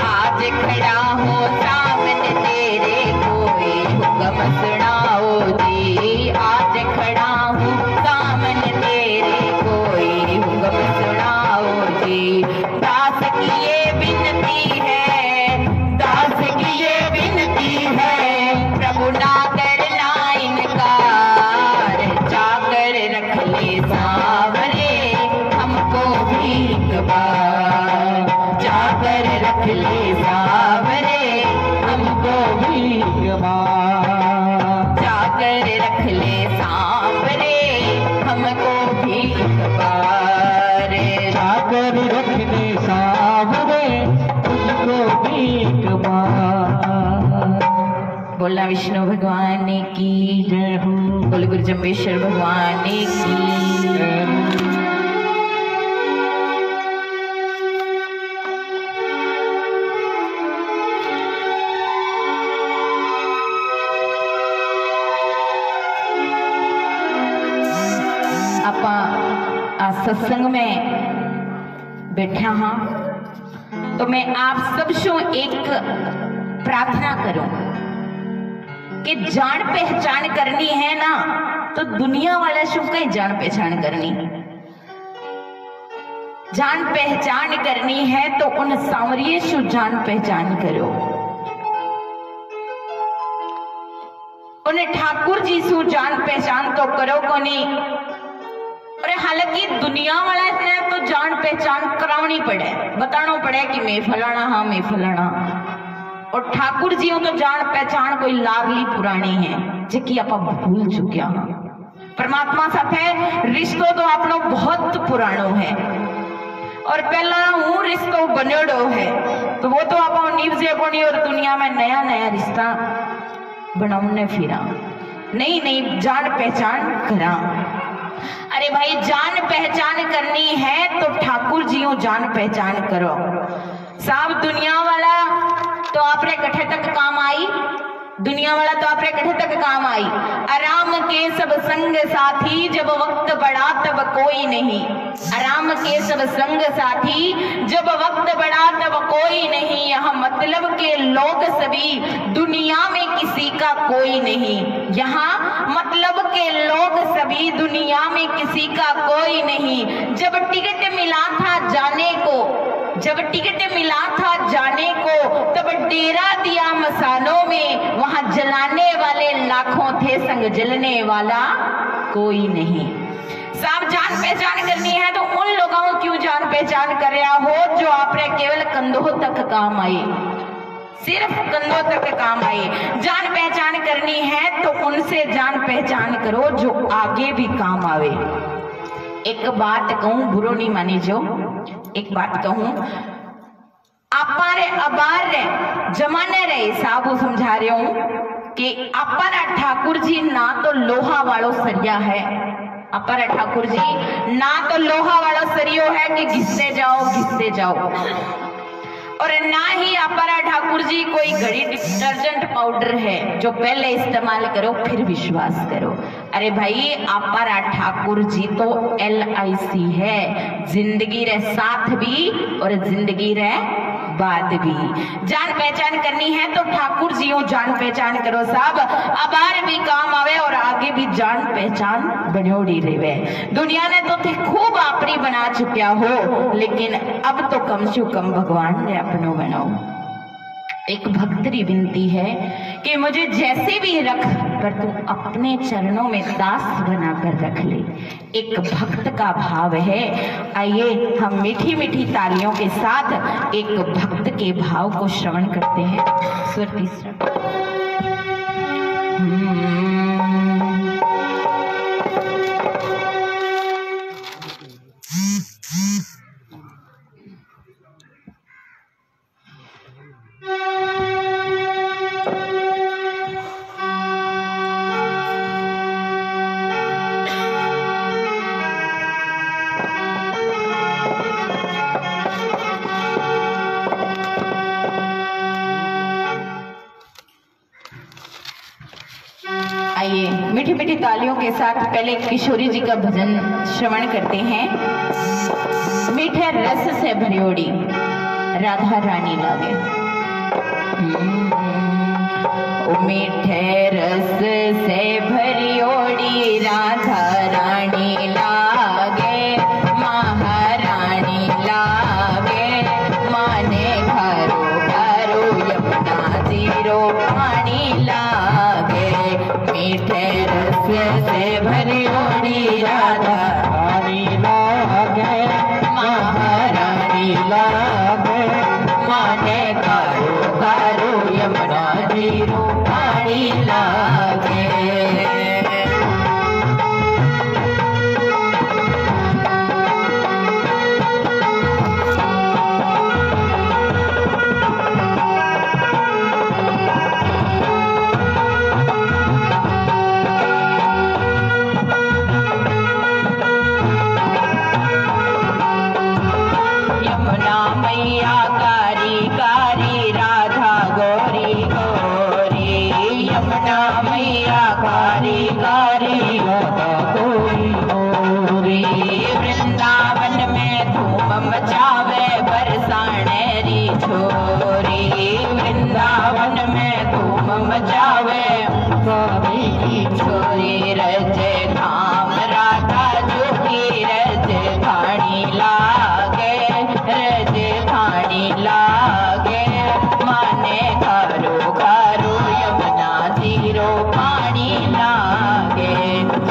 आज खड़ा हो सामने तेरे कोई हुक्म सुनाओ जी, आज खड़ा हूँ सामने तेरे कोई हुक्म सुनाओ जी। दास की ये विनती है, दास की ये विनती है, प्रभु ना करना इनकार, जाकर रख ले सावरे हमको भीख मांग, जाकर रख ले सावरे हमको भीख मांग। जाकर रख ले सांवरे हमको भीख मार। जाकर रखने सावरे मुझको भीख मांग। बोला विष्णु भगवान की जय हो, बोल गुरु जम्बेश्वर भगवान की। जय हो। ਆਪਾਂ आ सत्संग में बैठा हाँ, तो मैं आप सब से एक प्रार्थना करूं कि जान पहचान करनी है ना, तो दुनिया वाला शु कहीं जान पहचान करनी, जान पहचान करनी है तो उन सांवरिये शु जान पहचान करो, उन्हें ठाकुर जी शु जान पहचान तो करो कोनी। और हालांकि दुनिया वाला ने तो जान पहचान करावनी पड़े, बताना पड़े कि मैं फलाना हाँ मैं फलाना, और ठाकुर जी तो जान पहचान कोई लाडली पुरानी है जिकी आप भूल चुकिया हाँ। परमात्मा साथे रिश्तो तो अपनो बहुत पुरानो है, और पहला हूँ रिश्तो बनेड़ो है, तो वो तो आप निभजे कोनी, और दुनिया में नया नया रिश्ता बनाने फिरा, नहीं नहीं जान पहचान करा। अरे भाई जान पहचान करनी है तो ठाकुर जी जान पहचान करो साहब। दुनिया वाला तो आपने कठे तक काम आई, दुनिया वाला तो आपने कठे तक काम आई। आराम के सब संग साथी जब वक्त बड़ा तब कोई नहीं, आराम के सब संग साथी जब वक्त बड़ा तब कोई नहीं। यहाँ मतलब के लोग सभी दुनिया में किसी का कोई नहीं, यहाँ मतलब के लोग सभी दुनिया में किसी का कोई नहीं। जब टिकट मिला था जाने को, जब टिकट मिला था जाने को, तब डेरा दिया मसालों में, वहां जलाने वाले लाखों थे संग जलने वाला कोई नहीं। साहब जान पहचान करनी है तो उन लोगों को क्यों जान पहचान कर रहा हो जो आपने केवल कंधों तक काम आए, सिर्फ कंधों तक काम आए। जान पहचान करनी है तो उनसे जान पहचान करो जो आगे भी काम आवे। एक बात कहूं, बुरो नहीं मानी जो, एक बात कहूं, आपारे अबार जमाने रहे साहब समझा रहे हूं कि अपारा ठाकुर जी ना तो लोहा वालो सरिया है, अपारा ठाकुर जी ना तो लोहा वाला सरियो है कि घिसते जाओ, और ना ही अपारा ठाकुर जी कोई घड़ी डिटर्जेंट पाउडर है जो पहले इस्तेमाल करो फिर विश्वास करो। अरे भाई अपारा ठाकुर जी तो LIC है, जिंदगी रे साथ भी और जिंदगी रे बाद भी। जान पहचान करनी है तो ठाकुर जी जान पहचान करो साहब, अबार भी काम आवे और आगे भी जान पहचान बनोड़ी रहे। दुनिया ने तो थे खूब आपरी बना चुकिया हो, लेकिन अब तो कम से कम भगवान ने अपनो बनाओ। एक भक्तरी विनती है कि मुझे जैसे भी रख पर तू अपने चरणों में दास बनाकर रख ले। एक भक्त का भाव है। आइए हम मीठी मीठी तालियों के साथ एक भक्त के भाव को श्रवण करते हैं। स्वर तीसरा। तालियों के साथ पहले किशोरी जी का भजन श्रवण करते हैं। मीठे रस से भरियोड़ी राधा रानी लागे। ओ मीठे रस से भरियोड़ी राधा रानी लागे, महारानी लागे। माने घरो घरो यमुना जीरो पानी लागे। मीठे रस से भरियोड़ी राधा रानी लागे, महारानी लागे। माने घरो घरो यमुना जीरो पानी लागे। मैया कारी कारी राधा गोरी गोरी। यमुना मैया कारी कारी राधा गोरी गोरी। वृंदावन में धूम मचावे बरसाने री छोरी। वृंदावन में धूम मचावे स्वामी की छोरी। रजे धाम राधा जो की रजे धानी लागे, रजे धानी लागे। माने घरो घरो यमुना जीरो पानी लागे।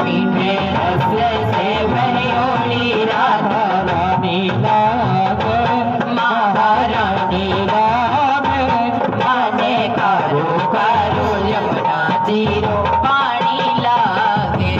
मीठे रस से भरियोड़ी राधा रानी लागे, महारानी लागे। माने घरो घरो यमुना जीरो पानी लागे।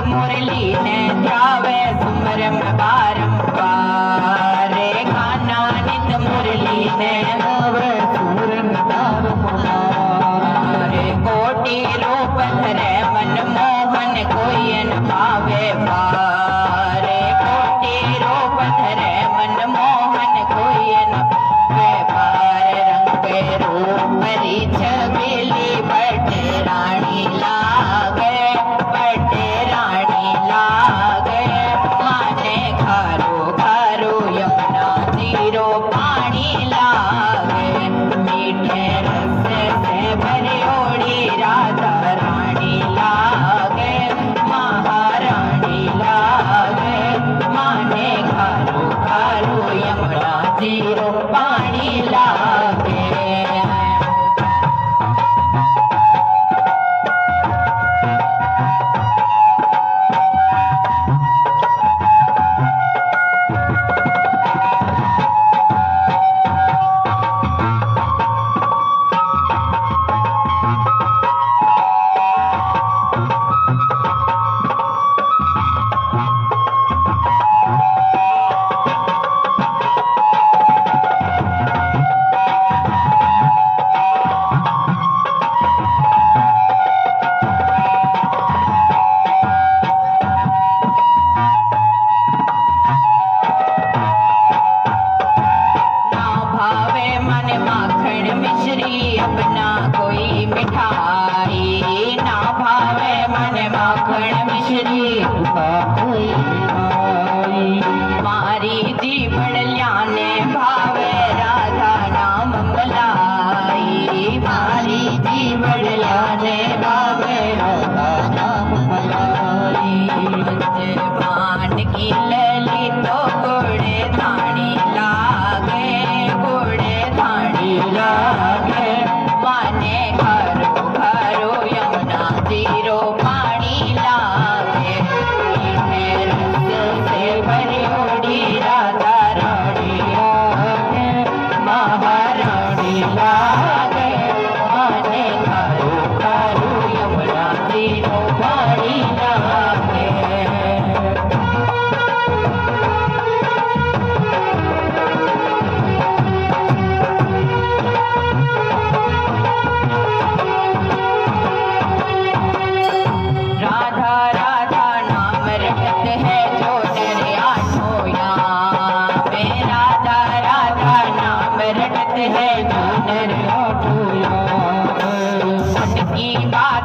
मुरली ने जावे सुमरम बारंबार। खाना नित मुरली ने जावे सुमरन बारंबार। कोटि रूप धरे मन मोहन कोई न पावे पार। कोटि रूप धरे मन मोहन कोई न पावे पार। रंग रूप री छबीली बट रानी लागे, बट रानी लागे। माने घरो घरो यमुना जीरो पानी लागे। मीठे रस से भरियोड़ी राधा रानी लागे, महारानी लागे। माने घरो घरो यमुना जीरो पानी लागे। अपना कोई मिठाई ना भावे मन माखन मिश्री कोई मिठाई। मारी जीवन ल्याने भावे राधा नाम मलाई। मारी जीवन ल्याने भावे राधा नाम मलाई। पान की लली तो गोड़े धानी लागे, गोड़े धानी लागे। माने घरो घरो यमुना जीरो पानी लागे।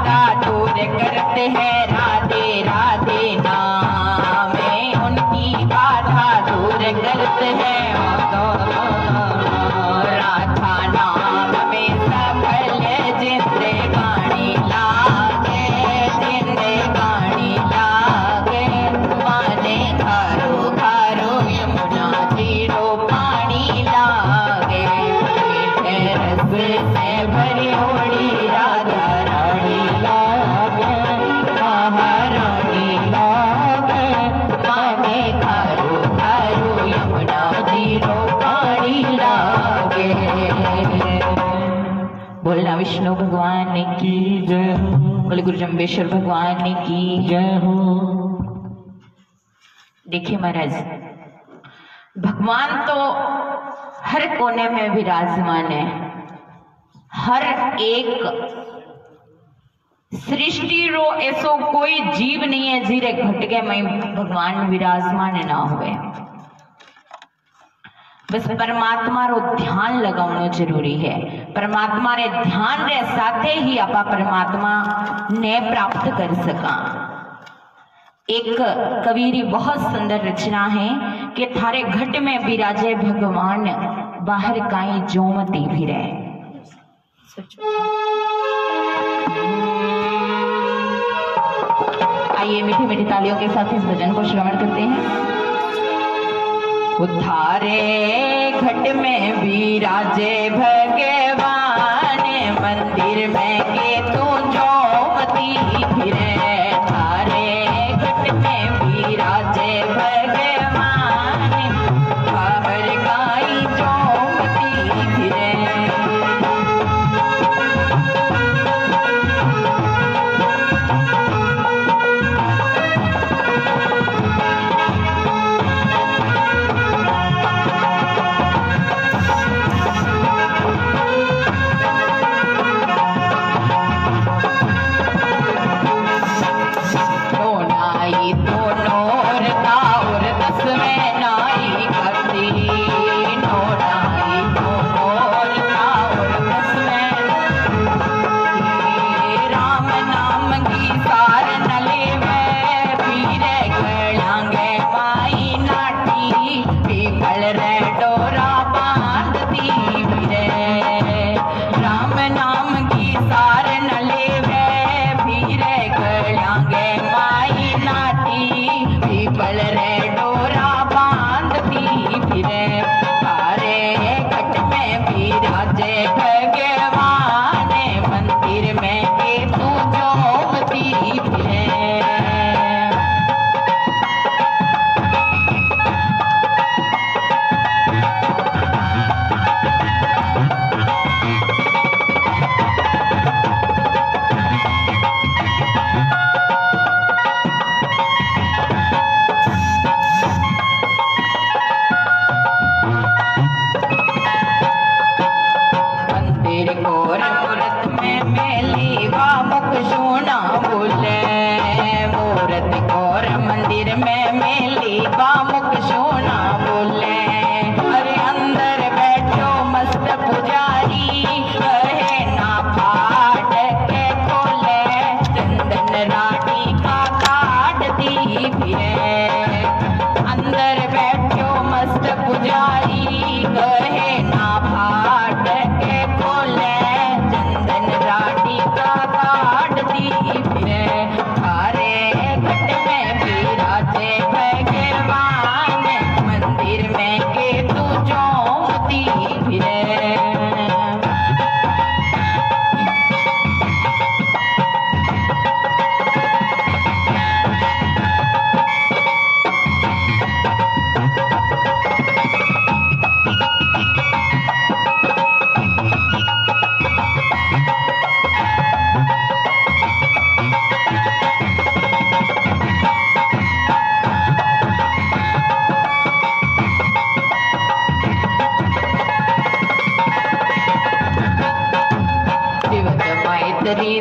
बाधा दूर करते हैं राधे राधे नाम में, उनकी बाधा दूर करते हैं राधा नाम में सफल जिंदगानी लागे, जिंदगानी लागे। माने घरो घरो यमुना जीरो पानी लागे, मीठे रस से भरी होली राधा रानी लागे, महारानी लागे। माने घरो घरो यमुना जीरो पानी लागे। बोलना विष्णु भगवान की जय हो, बोले गुरु जम्बेश्वर भगवान की जय हो। देखिए महाराज, भगवान तो हर कोने में विराजमान है, हर एक सृष्टि रो ऐसो कोई जीव नहीं है जीरे घटके में भगवान विराजमान ना हुए। बस परमात्मा रो ध्यान लगाना जरूरी है। परमात्मा रे ध्यान रे साथे ही आपा परमात्मा ने प्राप्त कर सका। एक कवीरी बहुत सुंदर रचना है कि थारे घट में विराजे भगवान, बाहर काई जोमती फिरे। आइए मीठी मीठी तालियों के साथ इस भजन को श्रवण करते हैं। थारे घट में विराजे भगवान, मंदिर में के तू जोमती फिरे। थारे घट में विराजे भगवान, बाहर गाई जोमती फिरे।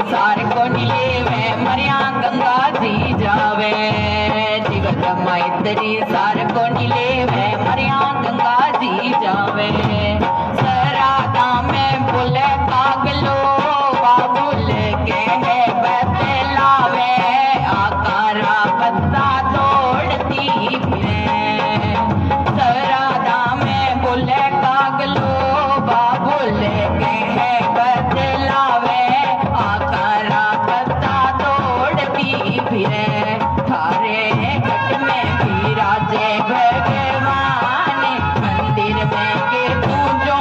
सार को नीले मरिया गंगा जी जावे, जिगत मैत्री सार को नीले मरिया गंगा जी जावे। सराधा में बोले पागलो बाबुल के है बतलावे आकारा पत्ता तोड़ती फिरे सरादा में बोले कागलो बाबुले के है बतलावे आकारा पत्ता तोड़ती फिरे थारे घट में भी राजे भगवान मंदिर में के पूजों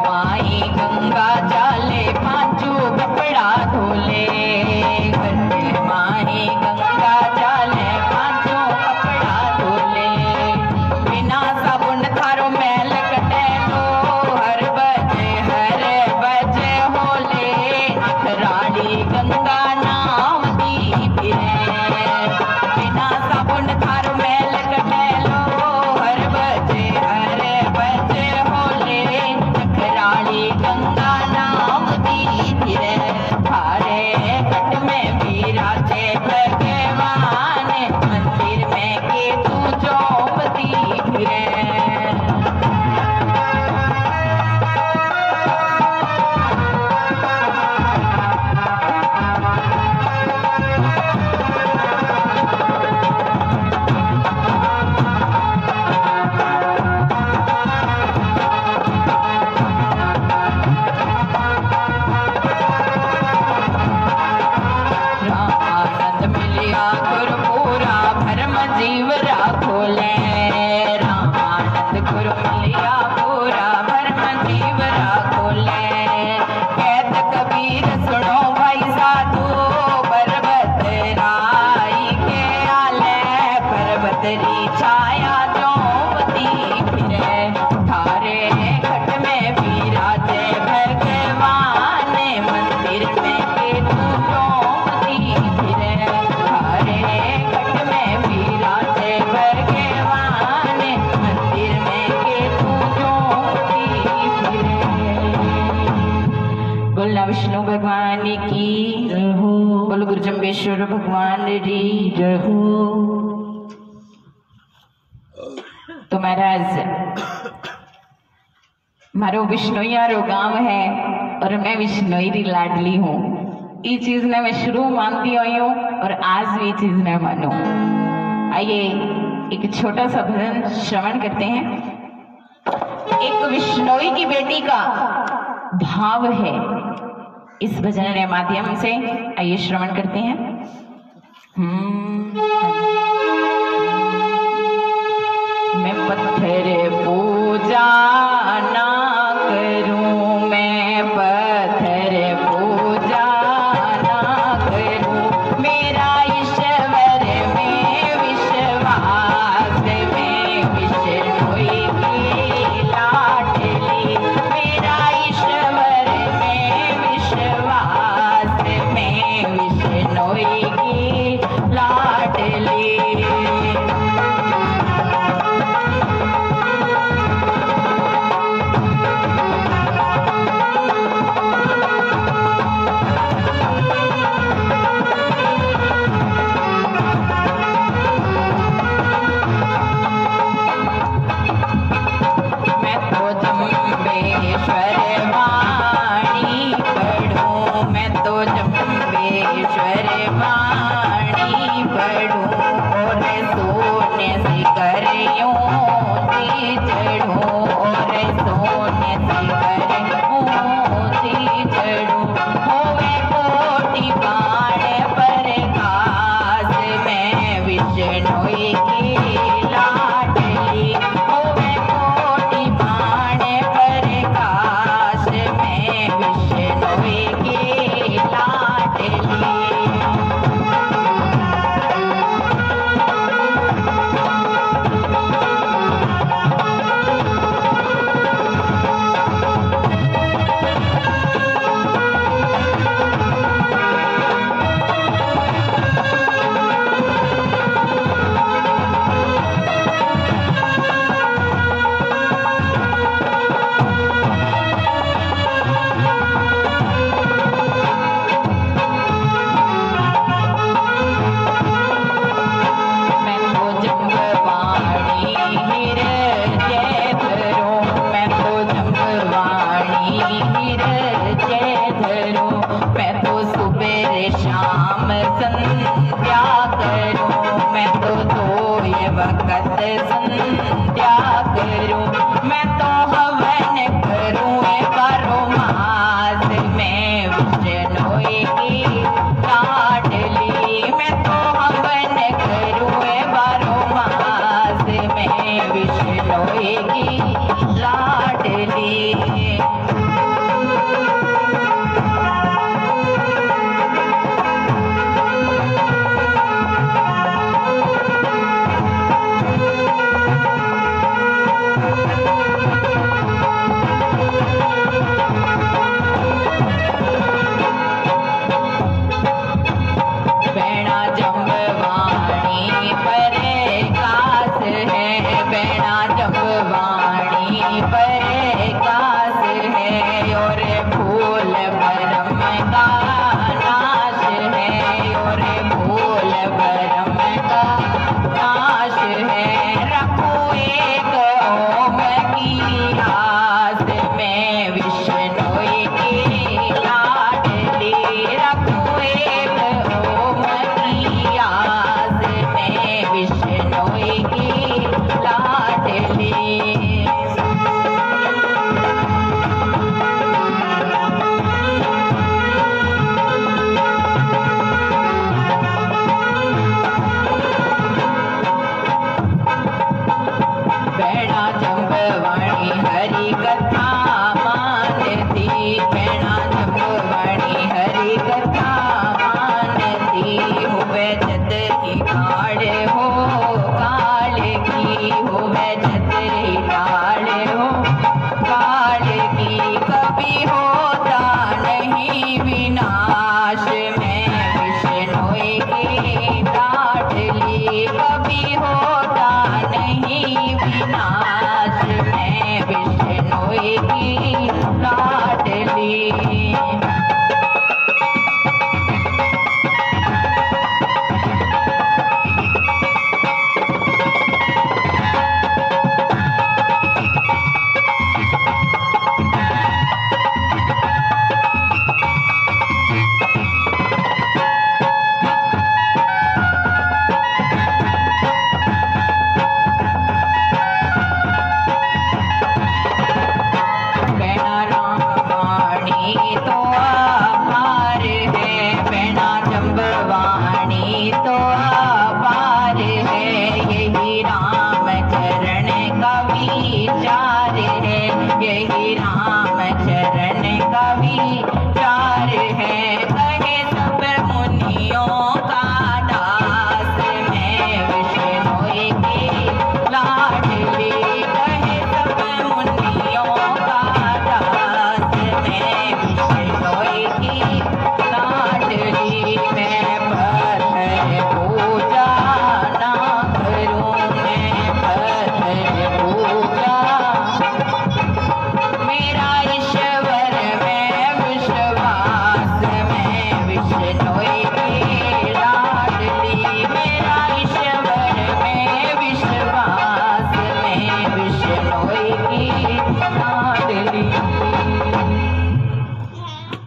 माई गंगा जाले पांचू कपड़ा धोले माई गंगा जाले पांचू कपड़ा धोले बिना साबुन थारो मैल कटे लो हर बजे होले अखराड़ी गंगा नाम दी फिरे बिना साबुन थारो मैल कटे लो हर बजे होले रानी गंगा नाम दी फिरे थारे घट में भी राजे भगवान मंदिर में के तू चौपती फिरे जीव राखोले रामानंद गुरु मिलिया पूरा भरम जीव राखोले कहत कबीर सुनो भाई साधु पर्वत राई के आले पर्वत री छाया चौपती फिरे थारे घट में भी राजे भगवान मंदिर में के तू चौपती फिरे थारे घट में भी राजे भगवान मंदिर में के तू चौपती फिरे। बोलना विष्णु भगवान की जय हो। बोलो गुरु जम्बेश्वर भगवान री जय हो। तो महाराज मारो विष्णुया रो गांव है और मैं विष्णुई री लाडली हूँ। ये चीज ने मैं शुरू मानती हुई हूँ और आज भी चीज ने मानो। आइए एक छोटा सा भजन श्रवण करते हैं। एक विष्णुई की बेटी का भाव है इस भजन के माध्यम से। आइए श्रवण करते हैं। मैं पत्थर पूजा ना करूं, मैं पत्थर पूजा ना करूं, मेरा ईश्वर में विश्वास, में विष्णुई की लाडली, मेरा ईश्वर में विश्वास, में विष्णुई की लाडली। संध्या करूं, मैं तो ये वक्त संध्या करूं, मैं तो हवन करूं बारो मास में विष्णोई की लाडली, मैं तो हवन करूं बारो मास में विष्णोई की लाडली।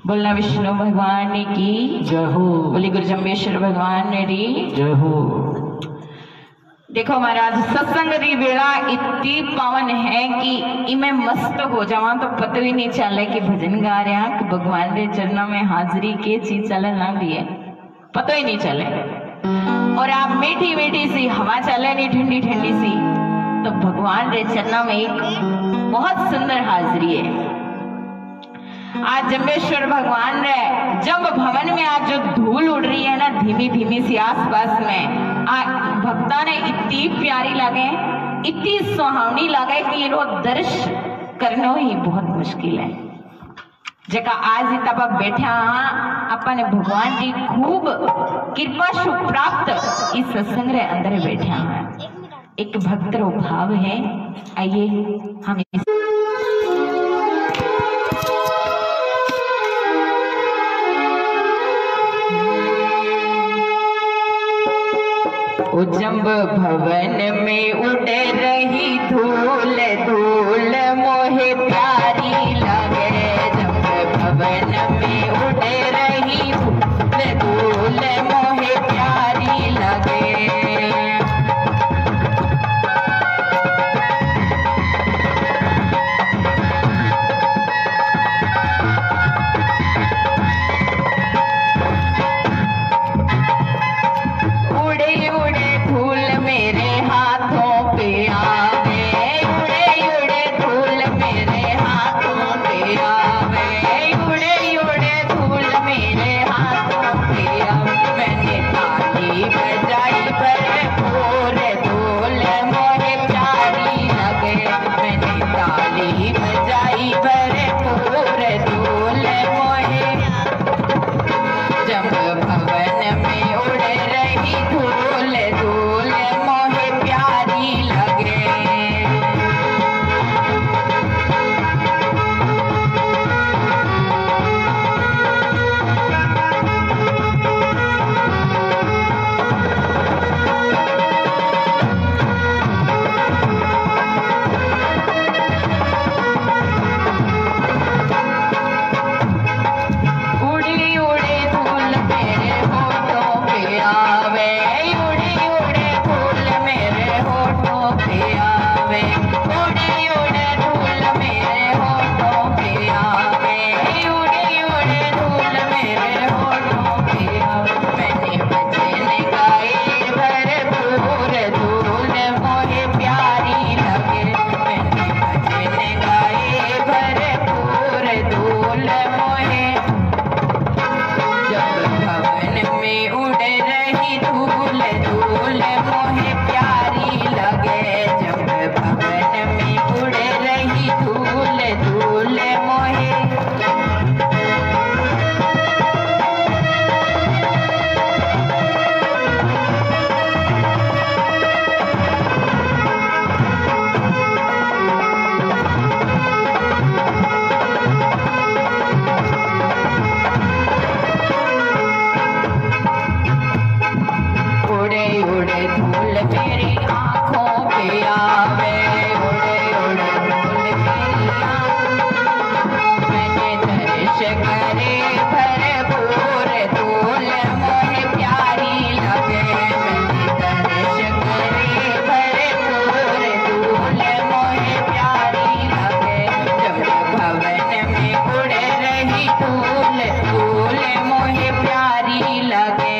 बोलना विष्णु भगवान की जय हो। बोली गुरु जम्बेश्वर भगवान री जय हो। देखो महाराज सत्संग री वेला इतनी पावन है कि इमें मस्त हो जावा तो पता ही नहीं चले कि भजन गा रहा कि भगवान के चरणों में हाजिरी के चीज चले ना दिए, पता ही नहीं चले। और आप मीठी मीठी सी हवा चले नहीं ठंडी ठंडी सी, तो भगवान के चरणों में एक बहुत सुंदर हाजिरी है। आज जम्बेश्वर भगवान रे जब भवन में आज जो धूल उड़ रही है ना धीमी धीमी सी आसपास में, भक्ता ने इतनी प्यारी लगे, इतनी सुहावनी लगे कि इनो दर्श करना ही बहुत मुश्किल है। जका आज तब बैठा अपन भगवान की खूब कृपा शु प्राप्त इस सत्संग रे अंदर बैठा एक भक्त रो भाव है। आइए हम जंब भवन में उड़ रही धूल धूल मोहे प्यारी लगे। जंब भवन में उड़ रही धूल धूल मोहे धूल मोहे प्यारी लगे।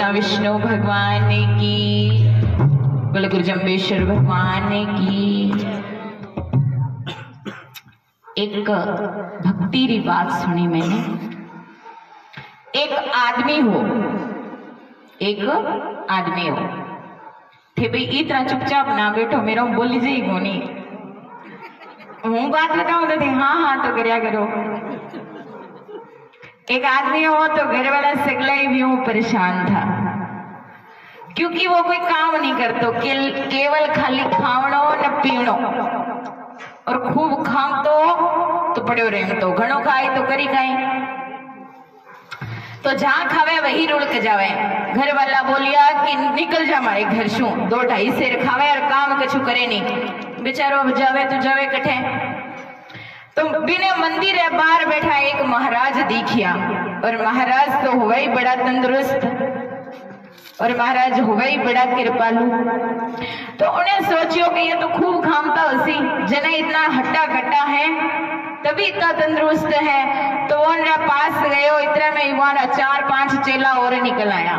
विष्णु भगवान की, बोले गुरु जम्बेश्वर भगवान की। एक भक्ति री बात सुनी मैंने। एक आदमी हो थे भाई इतना चुपचाप ना बैठो, मेरा बोली जाई कोनी, हूँ बात बताऊं तो हाँ तो करया करो। एक आदमी हो तो घर वाला सगला ही भी परेशान था, क्योंकि वो कोई काम नहीं करतो, केवल खाली खावणो न पीवणो, और खूब खाम तो पड़ो रहे, तो घणो खाए तो करी खाए, तो जहां खावे वही रुड़ के जावे। घर वाला बोलिया कि निकल जा मारे घर शू, 2-2.5 सेर खावे और काम कछु करे नहीं, बेचारो अब जावे तो जावे कठे। तो बिने मंदिर है बाहर बैठा एक महाराज दिखिया, और महाराज तो हुआ ही बड़ा तंदुरुस्त, और महाराज हुआ ही बड़ा कृपालु। तो उन्हें सोचियो कि ये तो खूब खामता उसी जना, इतना हट्टा कट्टा है तभी इतना तंदुरुस्त है। तो उनका पास गयो, इतना में युवाना 4-5 चेला और निकल आया,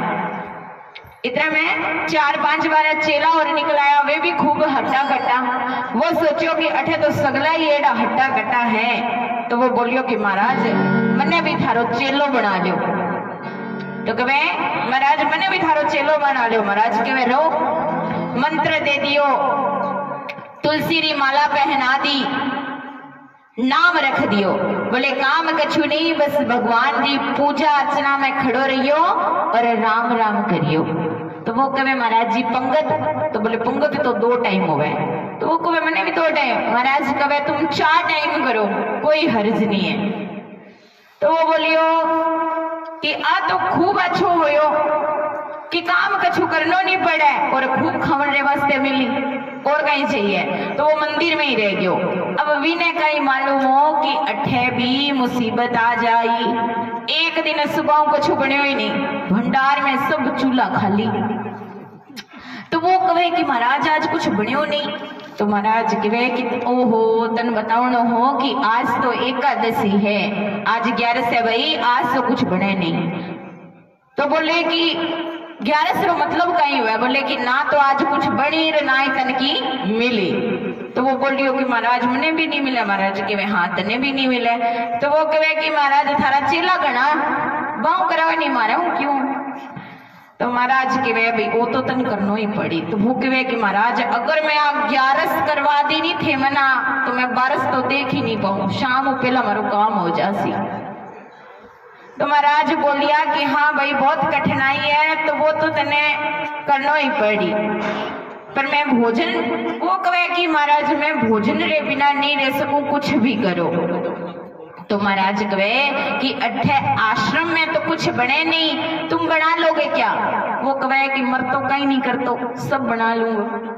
इतना में 4-5 बार चेला और निकल आया, वे भी खूब हट्टा कट्टा। वो सोचियो कि अठे तो सगला ही एड़ा हट्टा कट्टा है, तो वो बोलियो कि महाराज मने भी थारो चेलो बना लो। तो कहे महाराज मने भी थारो चेलो बना लो। महाराज कहे रो, मंत्र दे दियो, तुलसी री माला पहना दी, नाम रख दियो, बोले काम कछु नहीं, बस भगवान की पूजा अर्चना में खड़ो रहियो और राम राम करियो। तो वो कहे महाराज जी पंगत, तो बोले पंगत तो 2 टाइम होवे। तो वो कहे मैंने भी 2 टाइम। महाराज कहे तुम 4 टाइम करो, कोई हर्ज नहीं है। तो वो बोलियो कि आ तो खूब अच्छो होयो कि काम कछु करनो नहीं पड़े और खूब खवड़ने वास्ते मिली, और कहीं चाहिए। तो वो मंदिर में ही रह गयो। अब विने कहीं मालूम हो कि अठे भी मुसीबत आ जाई। एक दिन सुबह कछु बने ही नहीं, भंडार में सब चूल्हा खाली। तो वो कहे कि महाराज आज कुछ बन्यो नहीं। तो महाराज कहे कि ओहो तन बताओ हो कि आज तो एकादशी है, आज 11 से भाई, आज तो कुछ बने नहीं। तो बोले कि 11 से मतलब कहीं हुआ, बोले कि ना तो आज कुछ बनी ना ही तन की मिली। तो वो बोलियो कि महाराज मने भी नहीं मिला। महाराज के हाँ तने भी नहीं मिले। तो वो कहे कि महाराज थारा चेला गणा बाऊ करावे नहीं मारा हूं क्यों। तो महाराज के वे भाई वो तो तन करनो ही पड़ी। तो वो कहे कि महाराज अगर मैं आप 11 करवा दी नहीं थे मना तो मैं 12 तो देख ही नहीं पाऊं, शाम पहला मारो काम हो जासी। तो महाराज बोलिया कि हाँ भाई बहुत कठिनाई है, तो वो तो तने करनो ही पड़ी, पर मैं भोजन, वो कहे कि महाराज मैं भोजन रे बिना नहीं रह सकूं, कुछ भी करो। तो महाराज कहे कि अठे आश्रम में तो कुछ बने नहीं, तुम बना लोगे क्या। वो कहे कि मर तो कहीं नहीं करतो, सब बना लूंगा।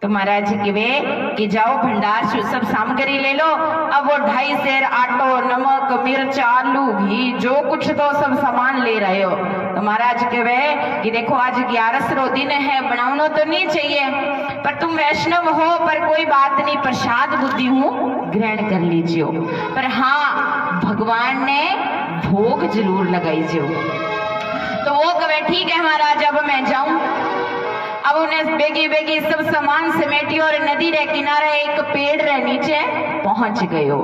तो महाराज कहे कि जाओ भंडार से सब सामग्री ले लो। अब वो 2.5 सेर आटो, नमक, मिर्च, आलू, घी, जो कुछ तो सब सामान ले रहे हो। तो महाराज कहे कि देखो आज 11 दिन है, बनाना तो नहीं चाहिए, पर तुम वैष्णव हो, पर कोई बात नहीं, प्रसाद बुद्धि हूँ ग्रहण कर लीजिए, पर हाँ भगवान ने भोग जरूर लगाई जो। तो वो कहे ठीक है महाराज अब मैं जाऊं। ने बेगी बेगी सब सामान समेटियो और नदी रे किनारे एक पेड़ रे नीचे पहुंच गयो।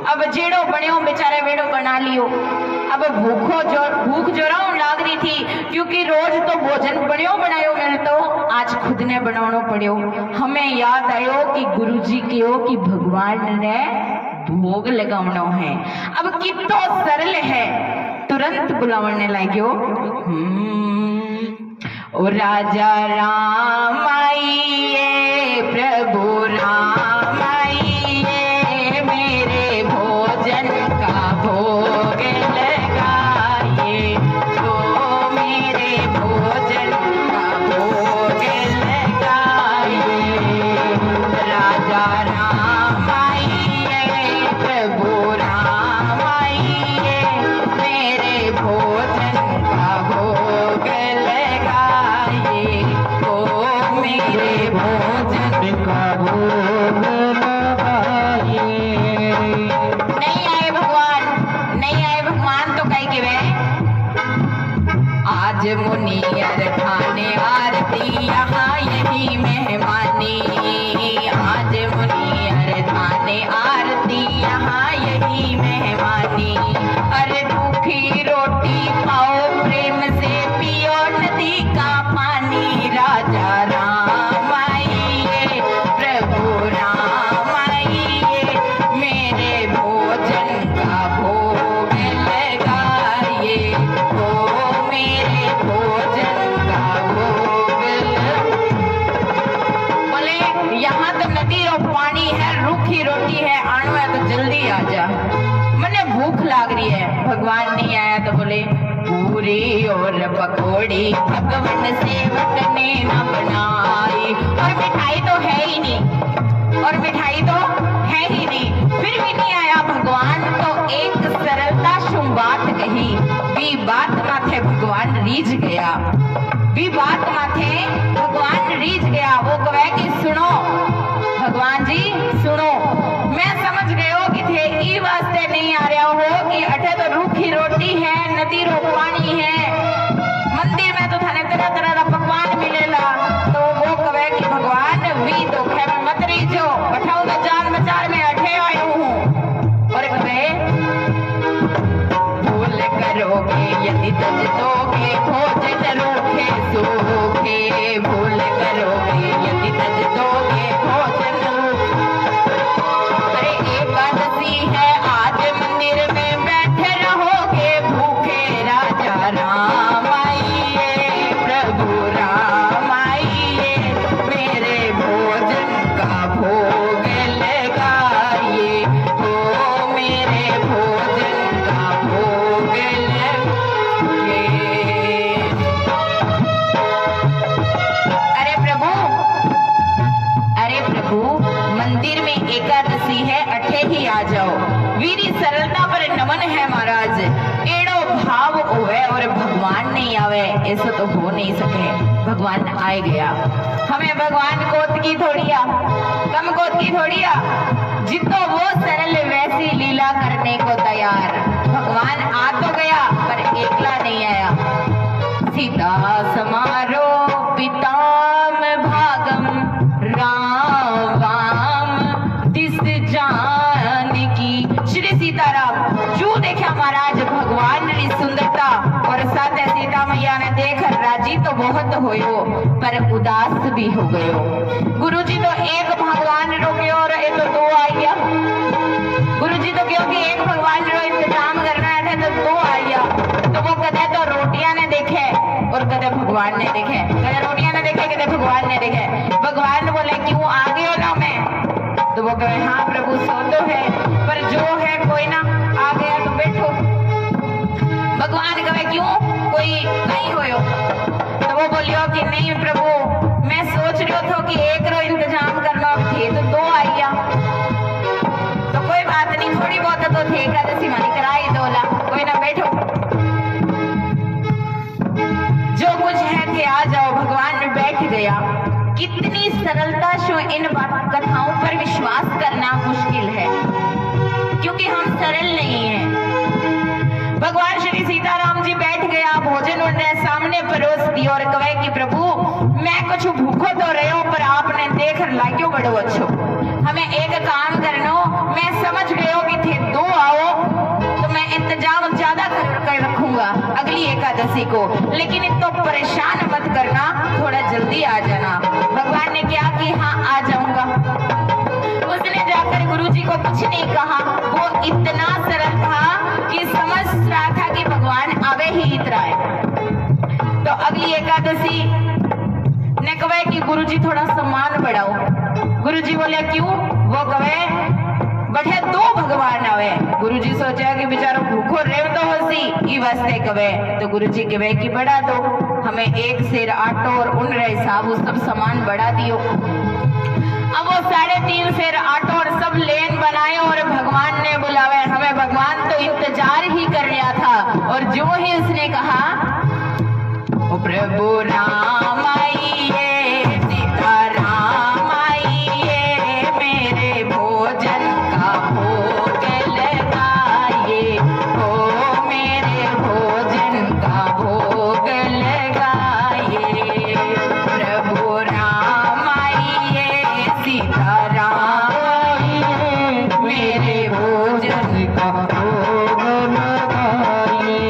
अब जेड़ो बनियो बेचारे वेड़ो बना लियो। अब भूख जोराऊ लाग रही थी, क्योंकि रोज तो भोजन बनियो बनायो मिलतो, आज खुद ने बनावनो पड़ियो। हमें याद आयो कि गुरुजी कहो कि भगवान ने भोग लगावनो है। अब कितो सरल है, तुरंत बुलावने लाग्यो। ओ राजा राम आइए, प्रभु राम आइए, मेरे भोजन का भोग लगाइए, तो मेरे भोजन का भोग लगाइए। राजा राम आइए, प्रभु राम आइए, मेरे भोजन का भोग लगाइए, तो मेरे भोजन का भोग लगाइए। नहीं आए भगवान तो कहीं के वे आज मुनियर खाने आरती, यहाँ यही मेहमानी। आज मुनियर खाने आरती, यहाँ यही मेहमानी। अरे रूखी रोटी खाओ, प्रेम से पियो नदी का पानी। राजा राम आइए, प्रभु राम आइए, मेरे भोजन का भोग लगाइए, तो मेरे भोजन का भोग बोले यहाँ तो नदी और पानी है, रूखी रोटी है, आनो है तो जल्दी आ जा, मने भूख लाग रही है। भगवान नहीं आया तो बोले पूरी और पकौड़ी भगवान सेवक ने न बनाई। और मिठाई तो है ही नहीं, और मिठाई तो है ही नहीं, फिर भी नहीं आया भगवान। तो एक सरलता शुम बात कही, भी बात माथे भगवान रीझ गया, भी बात माथे भगवान रीझ गया। वो कहे कि सुनो भगवान जी सुनो, मैं समझ गयो कि थे ई वास्ते नहीं आ रहा हो कि अठे तो रूखी रोटी है, नदी रो पानी है, मंदिर में तो थाने तरह तरह का पकवान मिलेला। तो वो कहे कि भगवान वी तो खे में मत रीझो, बैठाओ तो जान बचार में अठे आयो हूँ। और कहे भूल करोगे यदि तज दोगे, भोजन रूखे सूखे। भूल करोगे यदि तज दोगे, भोजन अरे एकादशी है आज मंदिर में बैठे रहोगे भूखे। राजा राम आइए, प्रभु राम आइए, मेरे भोजन का भोग लगाइए, तो मेरे भोजन का भोग लगाइए। अरे प्रभु मंदिर में एकादशी है, अठे ही आ जाओ। वीरी सरलता पर नमन है महाराज। एड़ो भाव होवे और भगवान नहीं आवे, ऐसा तो हो नहीं सके। भगवान आए गया। हमें भगवान कोत की थोड़िया, कम कोत की थोड़िया, जितो वो सरल वैसी लीला करने को तैयार। भगवान आ तो गया पर एकला नहीं आया। सीता समारो पिताम भागम, राम वाम दिस जानकी। श्री सीताराम जो देखा महाराज भगवान की सुंदरता और साथ सीता मैया ने देख राजी तो बहुत होयो पर उदास भी हो गयो। गुरुजी तो एक भगवान रोके और ये तो दो आ गया। गुरुजी तो क्योंकि एक भगवान रो इंतजाम करना है तो दो आ गया। तो वो कदे तो रोटियां ने देखे और कदे भगवान ने देखे, कदे रोटियां ने देखे कदे भगवान ने देखे। भगवान बोले क्यों आ गए हो ना मैं? तो वो कहे हाँ प्रभु सो तो है पर जो है कोई ना आ गया तो बैठो। भगवान कहे क्यों कोई नहीं होयो? तो वो बोलियो कि नहीं प्रभु मैं सोच रही थो कि एक रो इंतजाम करना थे तो दो आइया। तो कोई बात नहीं थोड़ी बहुत तो थे एकादशी मानी कराई दोला, कोई ना बैठो जो कुछ है थे आ जाओ। भगवान बैठ गया। कितनी सरलता से इन कथाओं पर विश्वास करना मुश्किल है क्योंकि हम सरल नहीं हैं। भगवान श्री सीताराम जी बैठ गया, भोजन उन्होंने सामने परोस दिया और कहे कि प्रभु मैं कुछ भूखो तो रहे हो पर आपने देख लाइयो बड़ो अच्छो। हमें एक काम करनो, मैं समझ गयो कि थे दो आओ तो मैं इंतजाम ज्यादा कर रखूंगा अगली एकादशी को, लेकिन इतना परेशान मत करना, थोड़ा जल्दी आ जाना। भगवान ने क्या कि हाँ आ जाऊंगा। उसने जाकर गुरुजी को कुछ नहीं कहा, वो इतना सरल था कि समझ रहा था कि भगवान आवे ही इतना है। तो अगली एकादशी ने कहे कि गुरुजी थोड़ा सम्मान बढ़ाओ। गुरुजी बोले क्यों? वो कहे बढ़े दो भगवान आवे। गुरुजी सोचा कि बेचारो भूखो रेव तो होसी ई वास्ते कहे, तो गुरुजी कहे कि बढ़ा दो, हमें एक सेर आटो और उन रे हिसाब सब सामान बढ़ा दियो। अब वो 3.5 सेर आटो और सब लेन बनाए और भगवान ने बुलावे। हमें भगवान तो इंतजार ही कर रहा था, और जो ही उसने कहा ओ प्रभु राम आइए, सीता राम आइए, मेरे भोजन का भोग लगाइए, ओ मेरे भोजन का भोग लगाइए। प्रभु राम आइए, सीता राम आइए, मेरे भोजन का भोग लगाइए,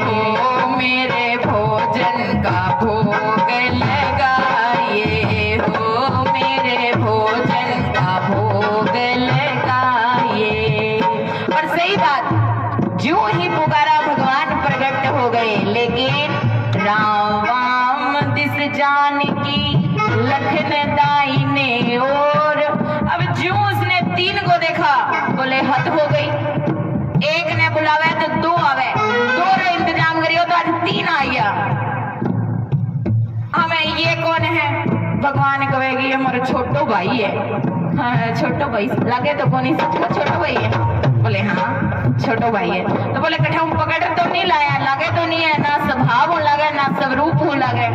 ओ मेरे भोजन का भोग लगाइए, हो मेरे भोजन का भोग लगाइए। और सही बात, जो ही पुकारा भगवान प्रकट हो गए। लेकिन राम वाम दिस जानकी लखन दाहिने ओर। अब जो उसने 3 को देखा बोले हद हो गई। एक ने बुलावे तो 2 आवे, 2 रो इंतजाम करियो तो आज 3 आया। हमें ये कौन है? भगवान कहेगी ये मेरा छोटो भाई है। हाँ, छोटो भाई लगे तो कौन ही सच में छोटो भाई है? बोले हाँ छोटो भाई है। तो बोले कठा पकड़ तो नहीं लाया, लगे तो नहीं है, ना स्वभाव लगे ना स्वरूप लगे।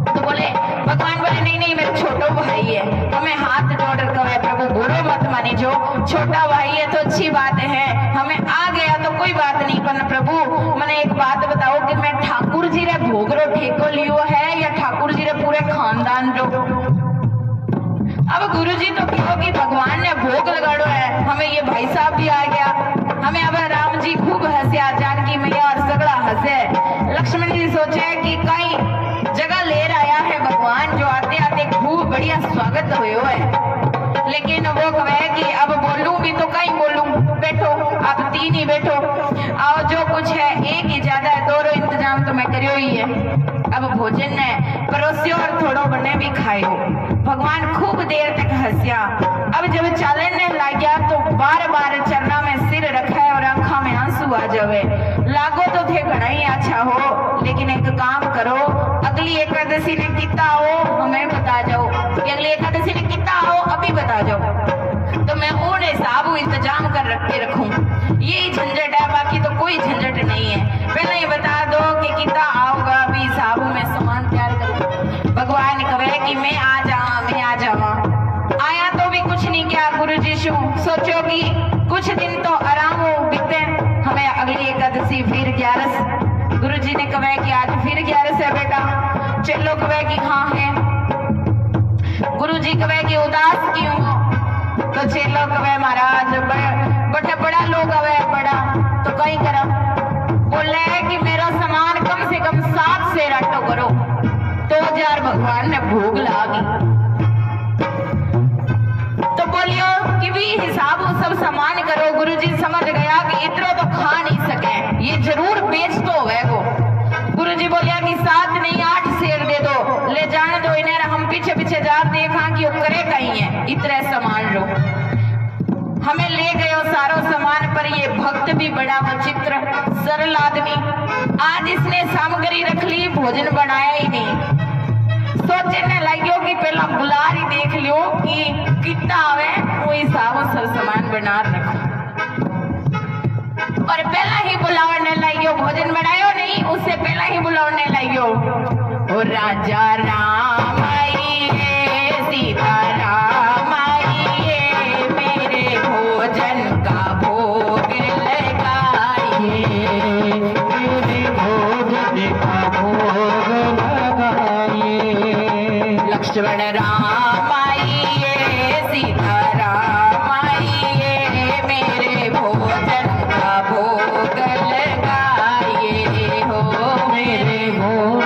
तो बोले भगवान बोले नहीं नहीं मेरे छोटो भाई है। हमें हाथ जोड़कर कहे प्रभु बुरो मत मानी, जो छोटा भाई है तो अच्छी बात है, हमें आ गया तो कोई बात नहीं, पर प्रभु मैंने एक बात बताओ कि मैं ठाकुर जी रे भोग रो ठेको लियो है या ठाकुर जी रे पूरे खानदान रो? अब गुरुजी तो कहो कि भगवान ने भोग लगाड़ो है, हमें ये भाई साहब भी आ गया। हमें अब राम जी खूब हंसे, जानकी मैया और सगड़ा हंसे। लक्ष्मण जी सोचे कि कहीं जगह ले आया है भगवान, जो आते आते खूब बढ़िया स्वागत हुए है। लेकिन वो कहे कि अब बोलूं भी तो कहीं बोलूं, बैठो आप 3 ही बैठो, आओ जो कुछ है एक ही ज्यादा है, 2 रो इंतजाम तो मैं करियो ही है। अब भोजन ने परोसियो और थोड़ो बने भी खायो। भगवान खूब देर तक हंसिया। अब जब चलने लगा तो बार बार चरना में सिर रखा है और आंखा में आंसू आ जावे। लागो तो थे घना ही अच्छा हो, लेकिन एक काम करो, अगली एकादशी ने कितना हो हमें बता जाओ, कि अगली एकादशी ने कितना हो अभी बता जाओ, तो मैं उन हिसाब इंतजाम कर रखूं। यही झंझट है, बाकी तो कोई झंझट नहीं है। पहले ही बता दो कि कितना आओगा, अभी हिसाब में सामान तैयार करूं। भगवान कहे कि मैं आ जावा। आया तो भी कुछ नहीं किया। गुरुजी शू सोचो कि कुछ दिन तो आराम हो बीते, हमें अगली एकादशी फिर 11। गुरुजी ने कहा कि आज फिर 11 है बेटा। चलो कहे कि हाँ है। गुरुजी कहे कि उदास क्यों हो? तो चलो कहे महाराज बड़े बड़ा लोग आवे बड़ा तो कहीं करो। बोले कि मेरा सामान कम से कम 7 से रटो करो। 2000 भगवान ने भोग लागी। तो बोलियो कि भी हिसाब सब सामान करो। गुरुजी समझ गया कि इतना तो खा नहीं सके, ये जरूर बेच तो होगा। गुरुजी बोलिया कि 7 नहीं 8 शेर दे दो, ले जाने दो इन्हें, हम पीछे पीछे जा देखा कि वो करे कहीं है, इतने सामान लो। हमें ले गए सारो सामान, पर ये भक्त भी बड़ा विचित्र सरल आदमी। आज इसने सामग्री रख ली, भोजन बनाया ही नहीं। सोचने लगियो कि पहला बुलार ही देख लियो कि कितना आवे, वो हिसाब सब सामान बना रखो। और पहला ही बुलाने लगियो, भोजन बनायो नहीं, उससे पहला ही बुलाने लगियो। ओ राजा राम आइए, सीता राम आइए, मेरे भोजन का भोग लगाइए, मेरे भोजन का भोग लगाइए। लक्ष्मण राम आइए, सीता राम आइए, मेरे भोजन का भोग लगाइए हो, मेरे भोग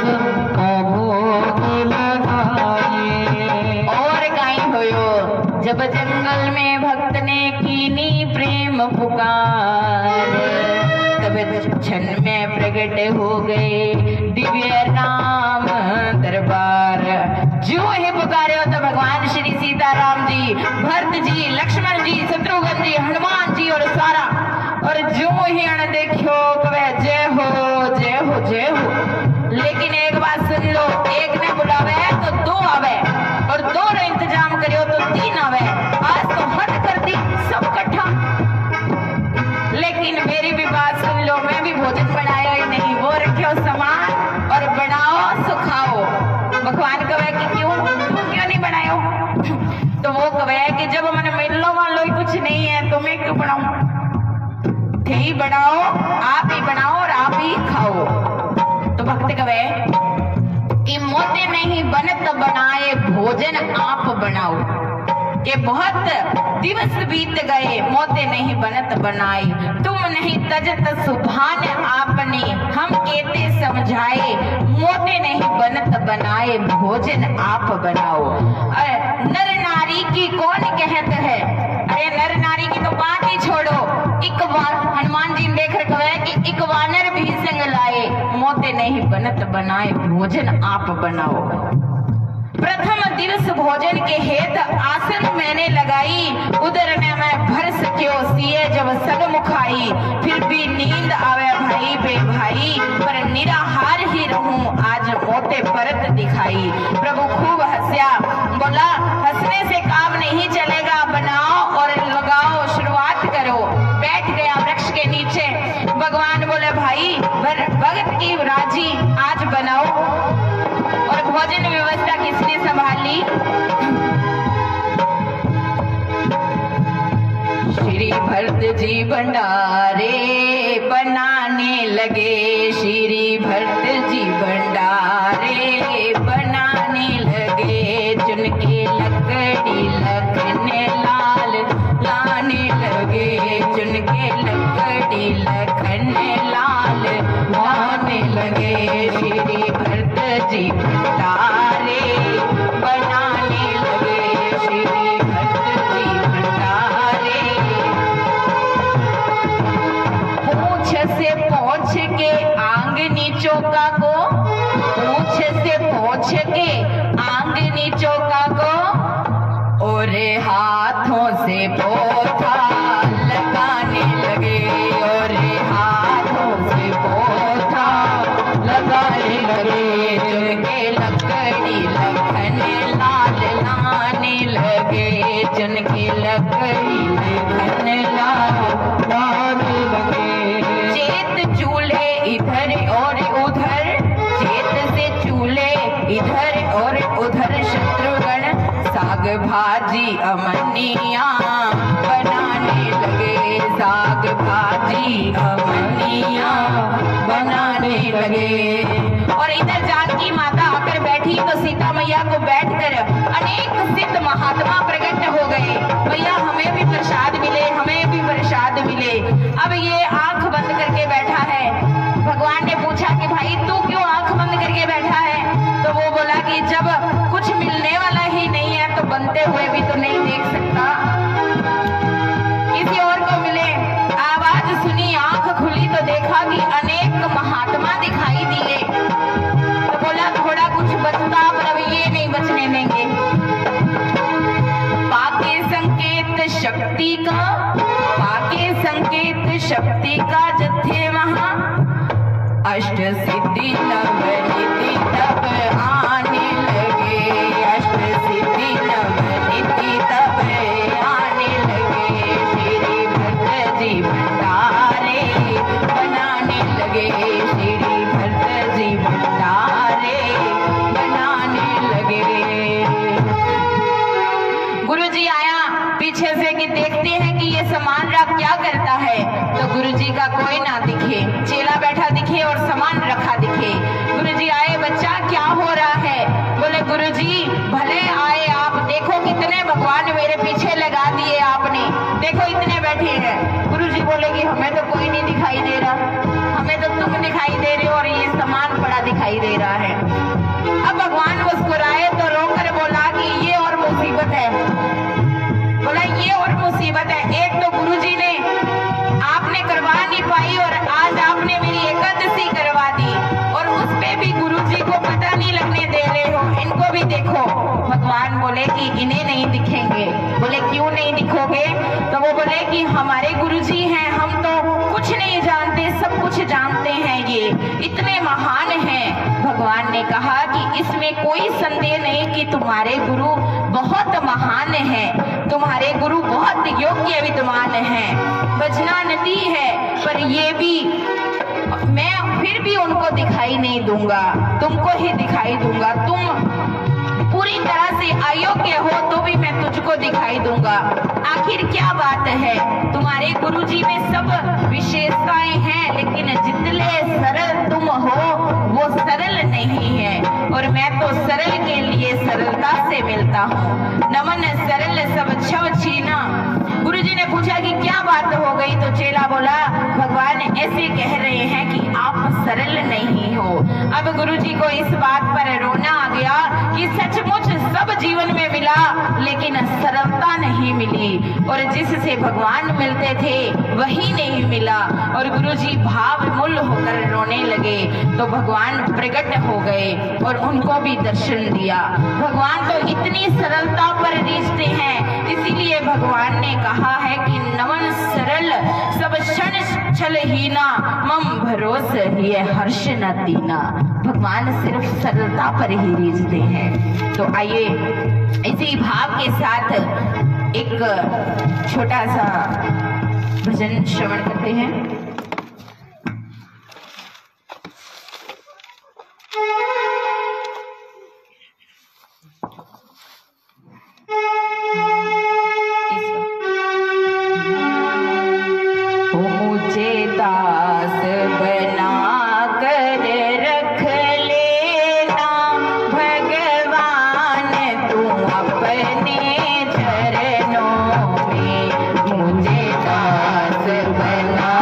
का भोग लगाइए। और गाई होयो जब जंगल में भक्त ने कीनी प्रेम पुकार, तब क्षण में प्रकट हो गए दिव्य राम दरबार। जो ही पुकारे हो तो भगवान श्री सीताराम जी, भरत जी, लक्ष्मण जी, शत्रुघ्न जी, हनुमान जी और सारा, और जो ही अण देखो कहे जय हो जय हो जय हो। लेकिन एक बात सुन लो, एक ने बुलावे तो दो आवे, और दो ने इंतजाम करियो तो तीन आवे। आज तो हद कर दी सब इकट्ठा। लेकिन मेरी भी बात सुन लो, मैं भी भोजन बनाया ही नहीं, वो रखियो सामान और बनाओ सुखाओ। भगवान कहे कि क्यों, तुम क्यों नहीं बनायो? तो वो कहे कि जब मैंने मिलनो वालो ही कुछ नहीं है तो मैं क्यों बनाऊं? थे ही बनाओ, आप ही बनाओ और आप ही खाओ। तो भक्त कहे कि मोते नहीं बनत बनाए, भोजन आप बनाओ। कि बहुत दिवस बीत गए, मोते नहीं बनत बनाए, तुम नहीं तजत सुभान आपने, हम कहते समझाए, मोते नहीं बनत बनाए, भोजन आप बनाओ। अरे नर नारी की कौन कहत है? अरे नर नारी की तो बात ही छोड़ो, हनुमान जी देख रखे कि एक वानर भी संग लाए, मोते नहीं बनत बनाए, भोजन आप बनाओ। प्रथम दिवस भोजन के हेत आसन मैंने लगाई, उदर ने मैं भर सक्यो, सिए जब सगमुख आई, फिर भी नींद आवे भाई बे भाई, पर निराहार ही रहूं, आज मोते परत दिखाई। प्रभु खूब हंसया, बोला हंसने से काम नहीं चलेगा, बनाओ और लगाओ, शुरुआत करो। बैठ गया वृक्ष के नीचे। भगवान बोले भाई भगत की राजी, आज बनाओ। और भोजन व्यवस्था किसने संभाली? श्री भरत जी भंडारे बनाने लगे, श्री भरत जी भंडारे बनाने लगे, चुनके लकड़ी लखन लाल लाने लगे, चुनके लकड़ी लखन लाल लाने लगे, श्री भरत जी भंडारे बनाने लगे, श्री भरत जी भंडारे। पूंछ से पहुंच के आंगनी चौका को, पूंछ से पहुंच के आंगनी चौका को, और हाथों से पोथा लगाने लगे, और हाथों से पोथा लगाने लगे, चुनके लकड़ी लखन लाल लाने लगे, चुनके लकड़ी लखन लाल लाने लगे। चेत चूल्हे इधर और उधर, चेत से चूल्हे इधर और उधर, शत्रुघ्न साग भाजी अमनिया बनाने लगे, साग भाजी अमनिया बनाने लगे। और इधर जानकी माता आकर बैठी तो सीता मैया को बैठकर अनेक सिद्ध महात्मा प्रकट हो गए, भैया हमें भी प्रसाद मिले, हमें भी प्रसाद मिले। अब ये आंख बंद करके बैठा है। भगवान ने पूछा कि भाई तू क्यों आंख बंद करके बैठा है? तो वो बोला कि जब कुछ मिलने वाला ही नहीं है तो बनते हुए भी तो नहीं देख सकता, किसी और को मिले। आवाज सुनी, आंख खुली तो देखा कि अनेक महात्मा दिखाई दिए। तो बोला थोड़ा कुछ बचता, पर अब ये नहीं बचने देंगे। पाके संकेत शक्ति का, पाके संकेत शक्ति का जत्थे वहां, अष्ट सिद्धि नवनिधि तब आने लगे, अष्ट सिद्धि नवनिधि तब आने लगे, श्री भरत जी भंडारे बनाने लगे, श्री भरत जी भंडारे बनाने लगे। गुरु जी आया पीछे से कि देखते हैं कि ये सामान रख क्या करता है। तो गुरु जी का कोई ना दिखे, चेला बैठा दिखे और सामान रखा बैठे हैं। गुरुजी बोले कि हमें तो कोई नहीं दिखाई दे रहा, हमें तो तुम दिखाई दे रहे हो और ये सामान पड़ा दिखाई दे रहा है। अब भगवान मुस्कुराए तो रोकर बोला कि ये और मुसीबत है। बोला ये और मुसीबत है, एक तो गुरुजी ने आपने करवा नहीं पाई और आज आपने मेरी एकादशी करवा दी और उस पे भी गुरुजी को पता नहीं लगने दे रहे हो, इनको भी देखो। भगवान बोले कि इन्हें नहीं दिखेंगे। बोले क्यों नहीं दिखोगे? तो वो बोले कि हमारे गुरुजी हैं, हम तो कुछ नहीं जानते, सब कुछ जानते हैं, ये इतने महान हैं। भगवान ने कहा कि इसमें कोई संदेह नहीं कि तुम्हारे गुरु बहुत महान हैं, तुम्हारे गुरु बहुत योग्य विद्वान हैं। बजना नदी है पर ये भी मैं फिर भी उनको दिखाई नहीं दूंगा, तुमको ही दिखाई दूंगा। तुम पूरी तरह से अयोग्य हो तो भी मैं तुझको दिखाई दूंगा। आखिर क्या बात है? तुम्हारे गुरुजी में सब विशेषताएं हैं, लेकिन जितने सरल तुम हो वो सरल नहीं है और मैं तो सरल के लिए सरलता से मिलता हूँ। नमन सरल सब छव छीना। गुरुजी ने पूछा कि क्या बात हो गई? तो चेला बोला भगवान ऐसे कह रहे हैं कि आप सरल नहीं हो। अब गुरुजी को इस बात पर रोना आ गया कि सचमुच सब जीवन में मिला लेकिन सरलता नहीं मिली और जिससे भगवान मिलते थे वही नहीं मिला। और गुरुजी भावमूल होकर रोने लगे तो भगवान प्रकट हो गए और उनको भी दर्शन दिया। भगवान तो इतनी सरलता पर रीझते हैं, इसीलिए भगवान ने कहा है कि नमन सरल सब क्षण छल हीना, मम भरोस ये हर्ष न दीना। भगवान सिर्फ सरलता पर ही रीझते हैं। तो आइए इसी भाव के साथ एक छोटा सा भजन श्रवण करते हैं। मुझे दास बना कर रख लेना भगवान, तू अपने चरणों में। मुझे दास बना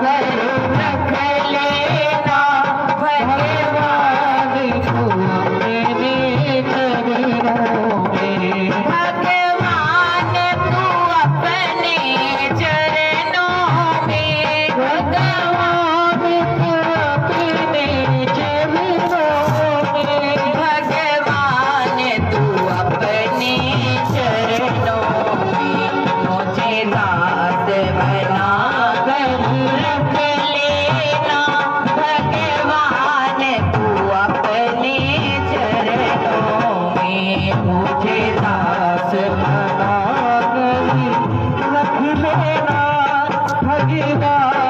कर रख लेना भगवान, तू अपने चरणों में। भगवान तू अपने चरणों में, भगवान तू अपने चरणों में, भगवान तू अपने चरणों में। मुझे दास बना कर रख लेना भगवान, तू अपने चरणों में। मुझे दास बना कर रख लेना भगवान,